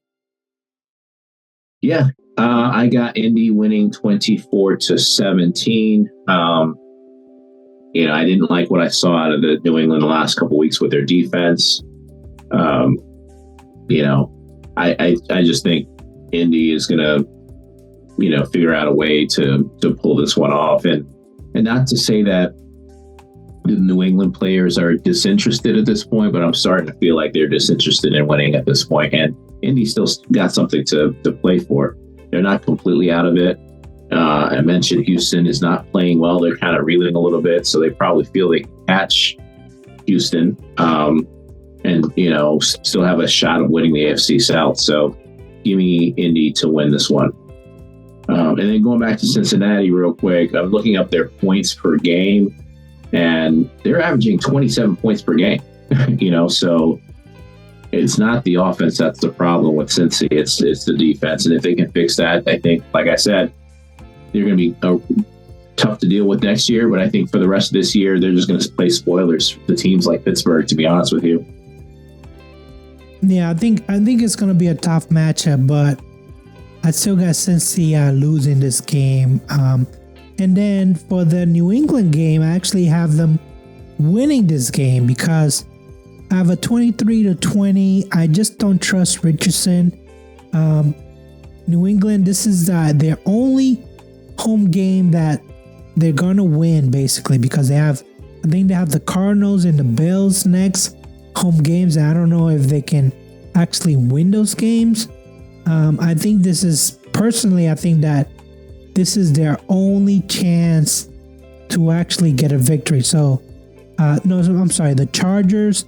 S4: Yeah, I got Indy winning 24-17. I didn't like what I saw out of the New England the last couple of weeks with their defense. I just think Indy is going to, figure out a way to pull this one off. And not to say that the New England players are disinterested at this point, but I'm starting to feel like they're disinterested in winning at this point. And Indy still got something to play for. They're not completely out of it. I mentioned Houston is not playing well. They're kind of reeling a little bit, so they probably feel they can catch Houston and still have a shot of winning the AFC South. So give me Indy to win this one. And then going back to Cincinnati real quick, I'm looking up their points per game, and they're averaging 27 points per game. So it's not the offense that's the problem with Cincy. It's the defense. And if they can fix that, I think, like I said, they're going to be tough to deal with next year. But I think for the rest of this year, they're just going to play spoilers for the teams like Pittsburgh, to be honest with you.
S3: Yeah, I think it's going to be a tough matchup, but I still got Cincy losing this game. And then for the New England game, I actually have them winning this game because I have a 23-20. I just don't trust Richardson. New England, this is their only home game that they're going to win, basically, because I think they have the Cardinals and the Bills next home games. I don't know if they can actually win those games. I think I think that this is their only chance to actually get a victory. So, I'm sorry, the Chargers,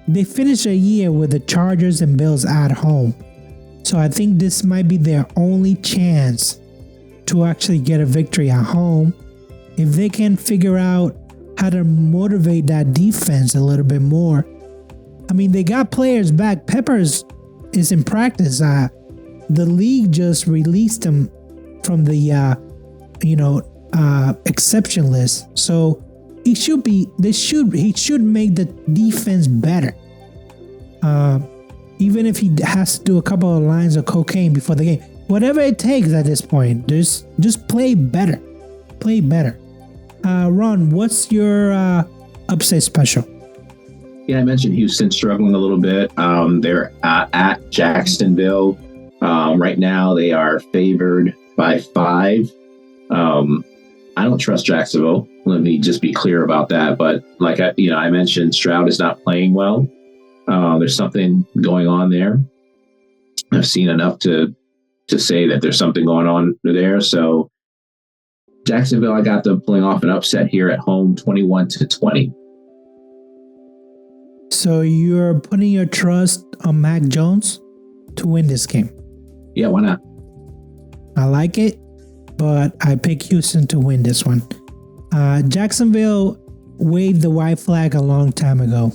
S3: they finished a year with the Chargers and Bills at home. So I think this might be their only chance to actually get a victory at home. If they can figure out how to motivate that defense a little bit more. I mean, they got players back. Peppers is in practice. The league just released him from the exception list. So he should make the defense better. Even if he has to do a couple of lines of cocaine before the game, whatever it takes at this point, just play better. Play better. Ron, what's your upset special?
S4: Yeah, I mentioned Houston struggling a little bit. They're at Jacksonville. Right now, they are favored by 5. I don't trust Jacksonville. Let me just be clear about that. But like I mentioned, Stroud is not playing well. There's something going on there. I've seen enough to say that there's something going on there. So Jacksonville, I got them pulling off an upset here at home, 21-20.
S3: So you're putting your trust on Mac Jones to win this game?
S4: Yeah, why not?
S3: I like it, but I pick Houston to win this one. Jacksonville waved the white flag a long time ago.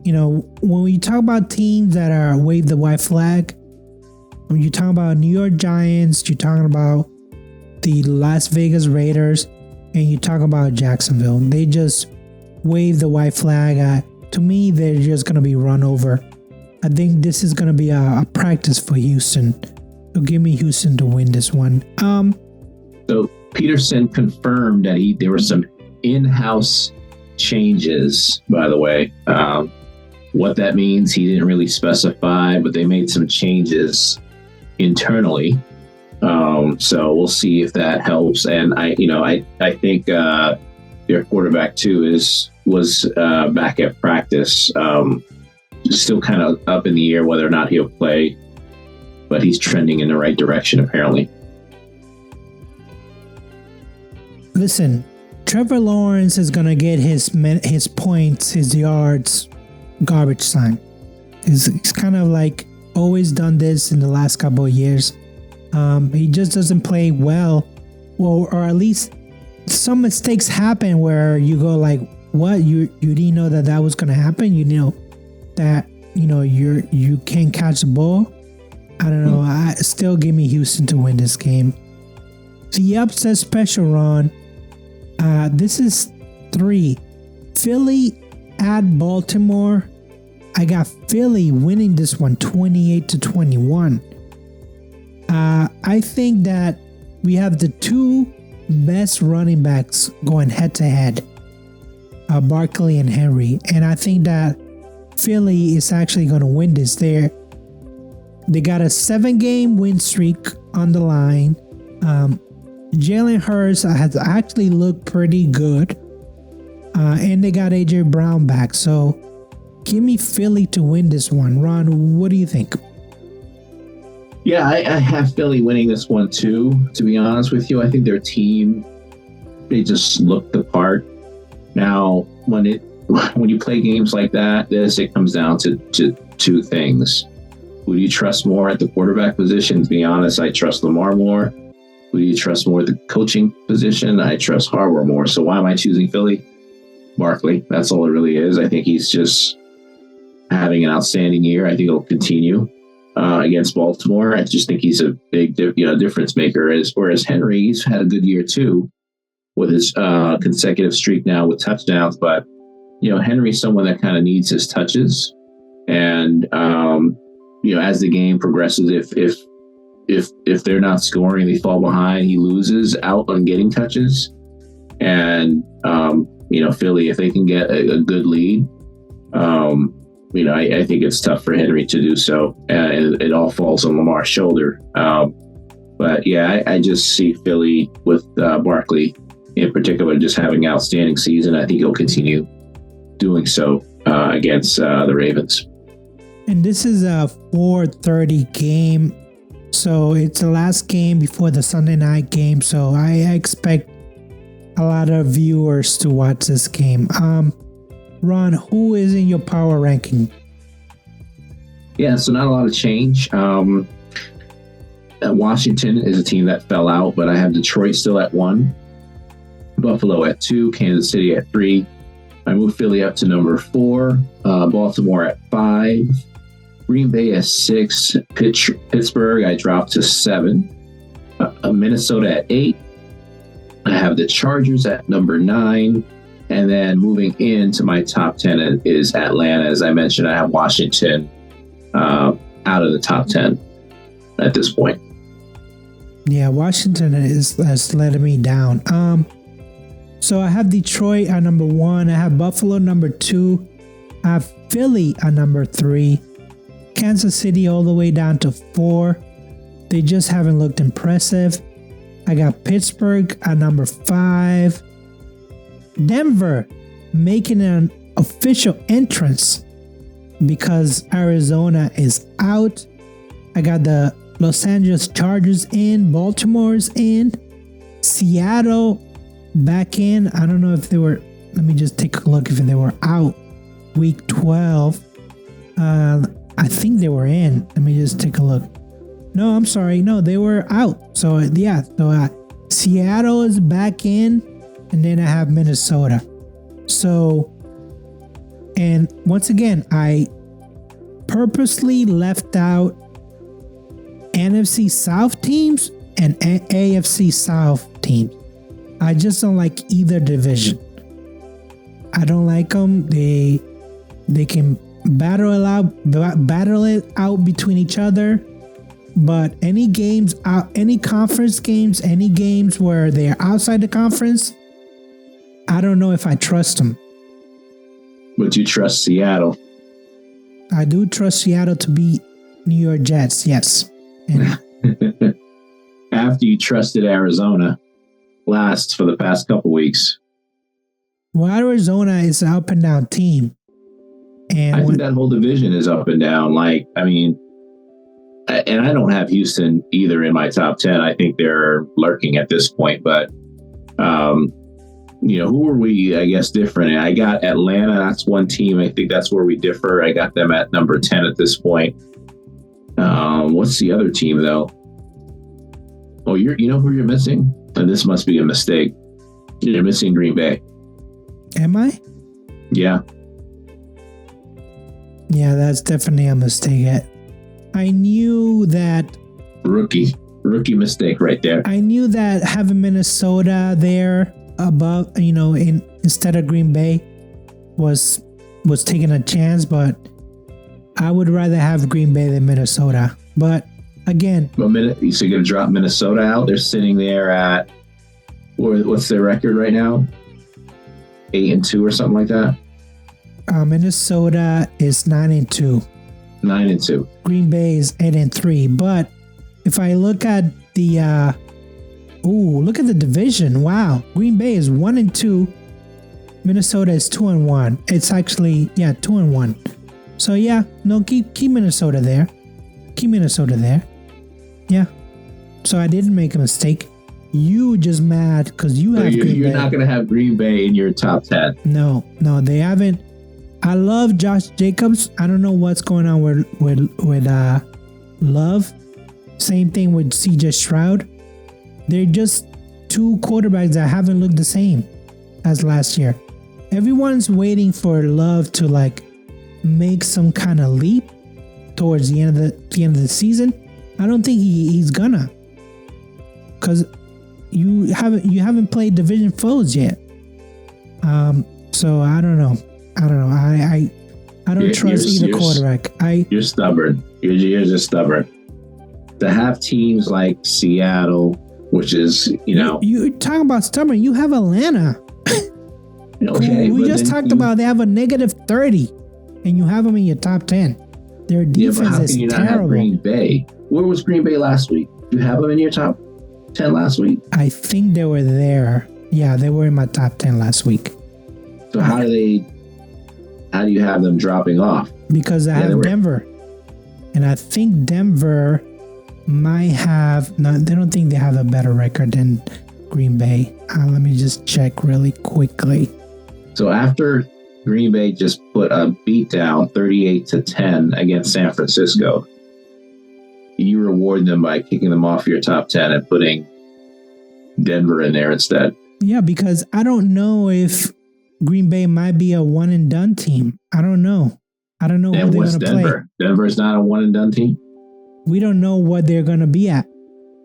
S3: When we talk about teams that are wave the white flag, when you talk about New York Giants, you're talking about the Las Vegas Raiders, and you talk about Jacksonville. They just wave the white flag. To me, they're just going to be run over. I think this is going to be a practice for Houston. So give me Houston to win this one.
S4: So Peterson confirmed that there were some in-house changes, by the way. What that means, he didn't really specify, but they made some changes internally. So we'll see if that helps. And I think their quarterback too was back at practice. Still kind of up in the air whether or not he'll play, but he's trending in the right direction apparently.
S3: Listen, Trevor Lawrence is gonna get his points, his yards, garbage time. He's kind of like always done this in the last couple of years. He just doesn't play well, or at least some mistakes happen where you go like, "What? You didn't know that was gonna happen? That you can't catch the ball." I don't know. I still give me Houston to win this game. The upset special, Ron. This is 3, Philly at Baltimore. I got Philly winning this one 28-21. I think that we have the two best running backs going head to head, Barkley and Henry, and I think that Philly is actually going to win this. They got a 7-game win streak on the line. Jalen Hurts has actually looked pretty good, and they got AJ Brown back. So give me Philly to win this one. Ron, what do you think?
S4: Yeah, I have Philly winning this one too, to be honest with you. I think their team, they just look the part. Now, when you play games like that, it comes down to two things. Who do you trust more at the quarterback position? To be honest, I trust Lamar more. Who do you trust more at the coaching position? I trust Harbaugh more. So why am I choosing Philly? Barkley. That's all it really is. I think he's just having an outstanding year. I think he'll continue against Baltimore. I just think he's a big difference maker. Whereas Henry, he's had a good year too with his consecutive streak now with touchdowns. But, Henry's someone that kind of needs his touches. And, as the game progresses, if they're not scoring, they fall behind, he loses out on getting touches. And, Philly, if they can get a good lead, I think it's tough for Henry to do so. It all falls on Lamar's shoulder. But yeah, I just see Philly with Barkley in particular just having an outstanding season. I think he'll continue doing so against the Ravens.
S3: And this is a 4:30 game. So it's the last game before the Sunday night game. So I expect a lot of viewers to watch this game. Ron, who is in your power ranking?
S4: Yeah, so not a lot of change. Washington is a team that fell out, but I have Detroit still at 1, Buffalo at 2, Kansas City at 3. I moved Philly up to number 4, Baltimore at 5, Green Bay at 6, Pittsburgh I dropped to 7, Minnesota at 8. I have the Chargers at number 9. And then moving into my top 10 is Atlanta. As I mentioned, I have Washington out of the top 10 at this point.
S3: Yeah, Washington has let me down. So I have Detroit at number 1. I have Buffalo number 2. I have Philly at number 3. Kansas City all the way down to 4. They just haven't looked impressive. I got Pittsburgh at number 5. Denver making an official entrance because Arizona is out. I got the Los Angeles Chargers in, Baltimore's in, Seattle back in. I don't know if they were, let me just take a look if they were out week 12. I think they were in. Let me just take a look. No, I'm sorry. No, they were out. So yeah, Seattle is back in. And then I have Minnesota. So, and once again, I purposely left out NFC South teams and AFC South teams. I just don't like either division. I don't like them. They can battle it out between each other. But any games out, any conference games, any games where they're outside the conference, I don't know if I trust them.
S4: But you trust Seattle?
S3: I do trust Seattle to beat New York Jets, yes. And
S4: after you trusted Arizona last for the past couple weeks.
S3: Well, Arizona is an up and down team. And
S4: I think that whole division is up and down. And I don't have Houston either in my top 10. I think they're lurking at this point, but who are we, I guess, different? I got Atlanta. That's one team. I think that's where we differ. I got them at number 10 at this point. What's the other team, though? Oh, you know who you're missing? And this must be a mistake. You're missing Green Bay.
S3: Am I?
S4: Yeah.
S3: Yeah, that's definitely a mistake. I knew that.
S4: Rookie mistake right there.
S3: I knew that having Minnesota there above, in instead of Green Bay was taking a chance, but I would rather have Green Bay than Minnesota. But again,
S4: So you're going to drop Minnesota out? They're sitting there at, what's their record right now? 8-2 or something like that?
S3: Minnesota is 9-2.
S4: 9-2.
S3: Green Bay is 8-3. But if I look at the look at the division. Wow. Green Bay is 1-2. Minnesota is 2-1. It's actually 2-1. So keep Minnesota there. Keep Minnesota there. Yeah. So I didn't make a mistake. You just mad because you have Green Bay.
S4: You're not going to have Green Bay in your top 10.
S3: No, they haven't. I love Josh Jacobs. I don't know what's going on with Love. Same thing with CJ Stroud. They're just two quarterbacks that haven't looked the same as last year. Everyone's waiting for Love to like make some kind of leap towards the end of the season. I don't think he's gonna, because you haven't played division foes yet. So I don't know. I don't trust either quarterback.
S4: You're stubborn. You're just stubborn. To have teams like Seattle, which is
S3: you're talking about stubborn. You have Atlanta.
S4: Okay,
S3: we just talked about they have a -30, and you have them in your top 10. Their defense is terrible. Not have
S4: Green Bay? Where was Green Bay last week? You have them in your top 10 last week?
S3: I think they were there. Yeah, they were in my top 10 last week.
S4: So how do you have them dropping off?
S3: Because I have Denver. And I think Denver might have, no, they don't think they have a better record than Green Bay. Let me just check really quickly.
S4: So after Green Bay just put a beat down 38-10 against San Francisco, you reward them by kicking them off your top 10 and putting Denver in there instead.
S3: Yeah, because I don't know if Green Bay might be a one and done team. I don't know. Who they're going to play.
S4: Denver's not a one and done team?
S3: We don't know what they're going to be at.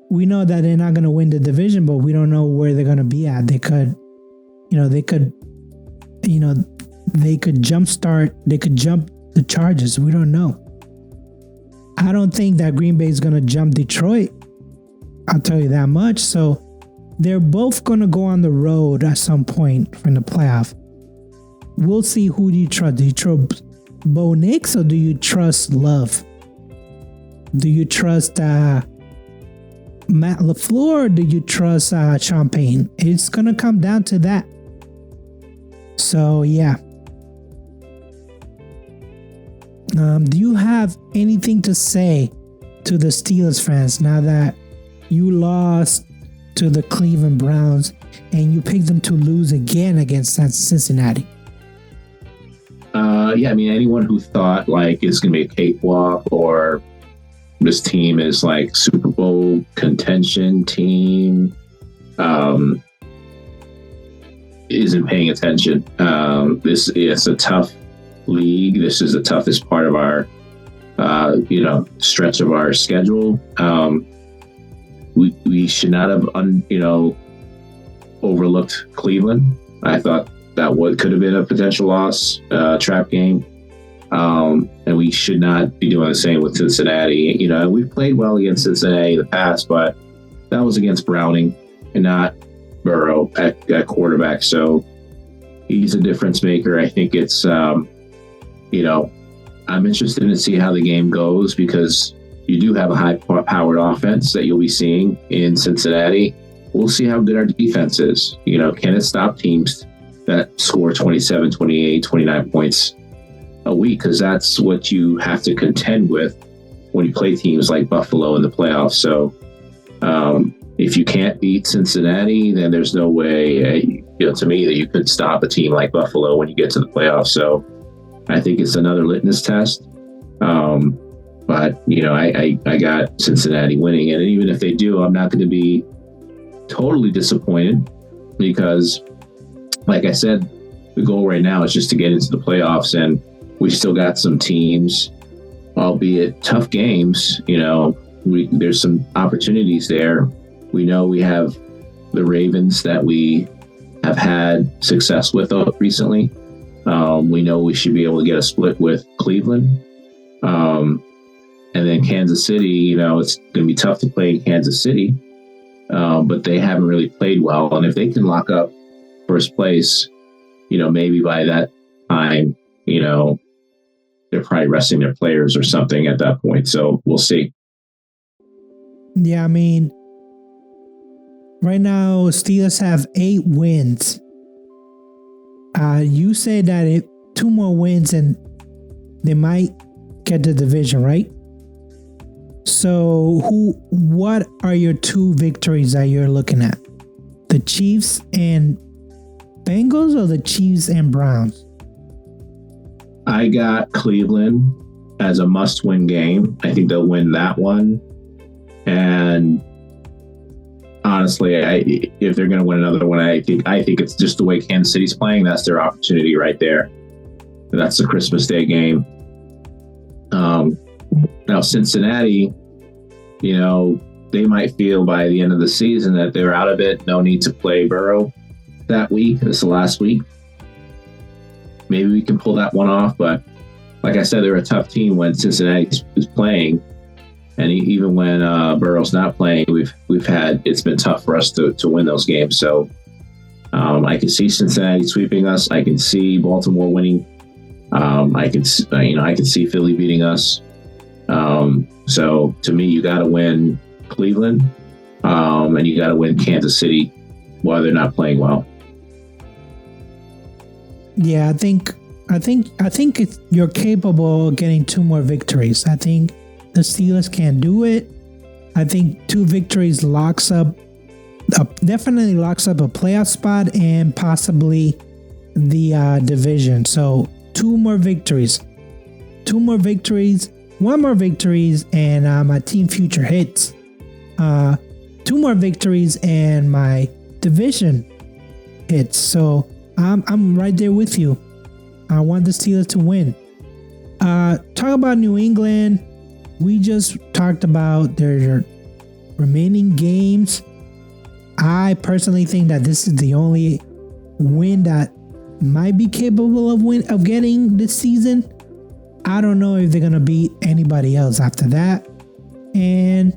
S3: We know that they're not going to win the division, but we don't know where they're going to be at. They could jump the Chargers. We don't know. I don't think that Green Bay is going to jump Detroit. I'll tell you that much. So they're both going to go on the road at some point from the playoff. We'll see who do you trust. Do you trust Bo Nix or do you trust Love? Do you trust Matt LaFleur or do you trust Sean Payton? It's going to come down to that. So, yeah. Do you have anything to say to the Steelers fans now that you lost to the Cleveland Browns and you picked them to lose again against Cincinnati?
S4: Yeah, I mean, anyone who thought like it's going to be a cakewalk or this team is like Super Bowl contention team isn't paying attention. This is a tough league. This is the toughest part of our, stretch of our schedule. We should not have, overlooked Cleveland. I thought that could have been a potential loss, trap game. And we should not be doing the same with Cincinnati. We've played well against Cincinnati in the past, but that was against Browning and not Burrow at quarterback. So he's a difference maker. I think it's, I'm interested to see how the game goes because you do have a high-powered offense that you'll be seeing in Cincinnati. We'll see how good our defense is. Can it stop teams that score 27, 28, 29 points a week? Because that's what you have to contend with when you play teams like Buffalo in the playoffs. So if you can't beat Cincinnati, then there's no way, to me, that you could stop a team like Buffalo when you get to the playoffs. So I think it's another litmus test. But I got Cincinnati winning. And even if they do, I'm not going to be totally disappointed because, like I said, the goal right now is just to get into the playoffs. And we still got some teams, albeit tough games. There's some opportunities there. We know we have the Ravens that we have had success with recently. We know we should be able to get a split with Cleveland. And then Kansas City, it's going to be tough to play in Kansas City, but they haven't really played well. And if they can lock up first place, maybe by that time, they're probably resting their players or something at that point. So we'll see.
S3: Yeah, I mean, right now, Steelers have 8 wins. You say that if 2 more wins and they might get the division, right? So what are your 2 victories that you're looking at? The Chiefs and Bengals or the Chiefs and Browns?
S4: I got Cleveland as a must-win game. I think they'll win that one. And honestly, if they're going to win another one, I think it's just the way Kansas City's playing. That's their opportunity right there. That's the Christmas Day game. Now Cincinnati, they might feel by the end of the season that they're out of it. No need to play Burrow that week. This is the last week. Maybe we can pull that one off. But like I said, they're a tough team when Cincinnati is playing. And even when Burrow's not playing, it's been tough for us to win those games. So I can see Cincinnati sweeping us. I can see Baltimore winning. I can see Philly beating us. So to me, you got to win Cleveland, and you got to win Kansas City while they're not playing well.
S3: Yeah, I think you're capable of getting 2 more victories. I think the Steelers can do it. I think 2 victories definitely locks up a playoff spot and possibly the division. So 2 more victories, 1 more victories, and my team future hits. 2 more victories and my division hits. So I'm right there with you. I want the Steelers to win. Talk about New England. We just talked about their remaining games. I personally think that this is the only win that might be capable of getting this season. I don't know if they're going to beat anybody else after that. And,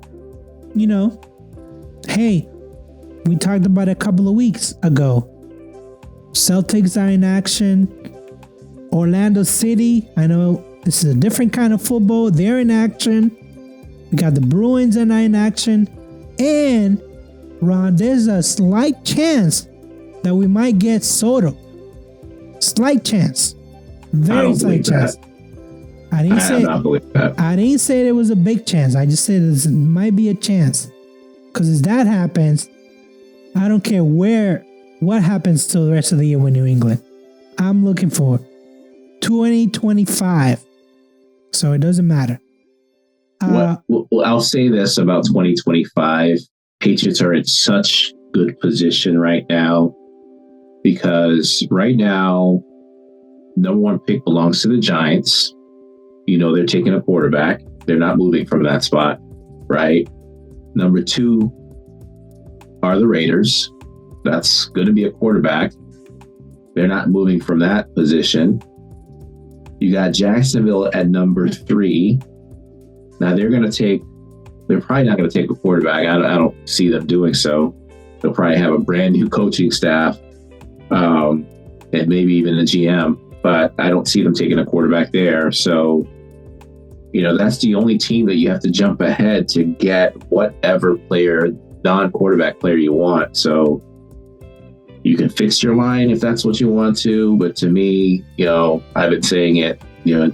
S3: hey, we talked about it a couple of weeks ago. Celtics are in action. Orlando City, I know this is a different kind of football. They're in action. We got the Bruins are in action. And, Ron, there's a slight chance that we might get Soto. Slight chance. Very slight chance. I didn't say there was a big chance. I just said there might be a chance. Because if that happens, I don't care what happens to the rest of the year with New England. I'm looking for 2025. So it doesn't matter.
S4: Well, I'll say this about 2025. Patriots are in such good position right now because right now, number 1 pick belongs to the Giants. They're taking a quarterback. They're not moving from that spot, right? Number 2 are the Raiders. That's going to be a quarterback. They're not moving from that position. You got Jacksonville at number 3. Now they're probably not going to take a quarterback. I don't see them doing so. They'll probably have a brand new coaching staff, and maybe even a GM, but I don't see them taking a quarterback there. So, that's the only team that you have to jump ahead to get whatever non-quarterback player you want. So you can fix your line if that's what you want to. But to me, I've been saying it,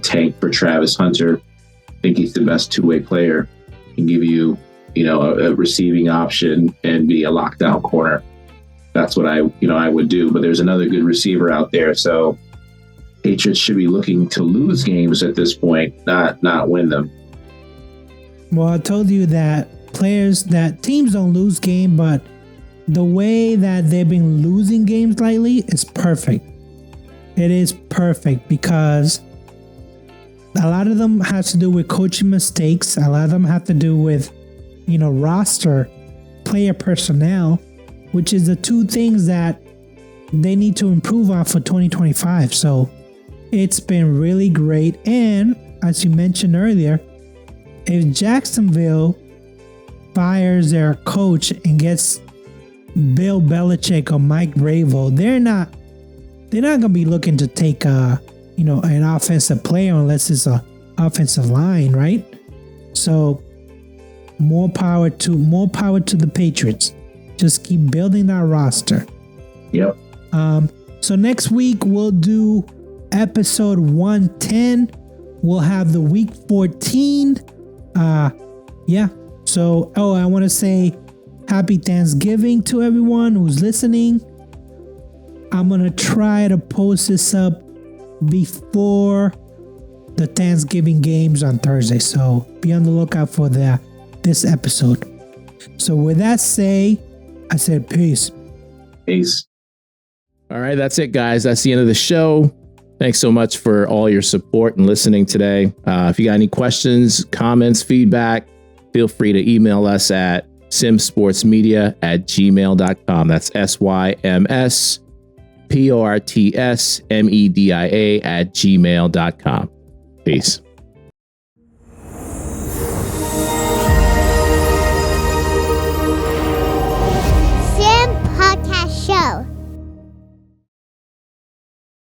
S4: tank for Travis Hunter. I think he's the best 2-way player. He can give you, a receiving option and be a lockdown corner. That's what I would do. But there's another good receiver out there. So Patriots should be looking to lose games at this point, not win them.
S3: Well, I told you that teams don't lose game, but the way that they've been losing games lately is perfect. It is perfect because a lot of them has to do with coaching mistakes. A lot of them have to do with, roster, player personnel, which is the 2 things that they need to improve on for 2025. So it's been really great. And as you mentioned earlier, if Jacksonville fires their coach and gets Bill Belichick or Mike Vrabel, they're not gonna be looking to take an offensive player unless it's a offensive line, right? So more power to the Patriots. Just keep building that roster.
S4: Yep.
S3: So next week we'll do episode 110. We'll have the week 14. Yeah. So, I want to say happy Thanksgiving to everyone who's listening. I'm going to try to post this up before the Thanksgiving games on Thursday. So be on the lookout for this episode. So with that I said peace.
S4: Peace.
S5: All right, that's it, guys. That's the end of the show. Thanks so much for all your support and listening today. If you got any questions, comments, feedback, feel free to email us at simsportsmedia@gmail.com. That's SYMSPORTSMEDIA@gmail.com. Peace.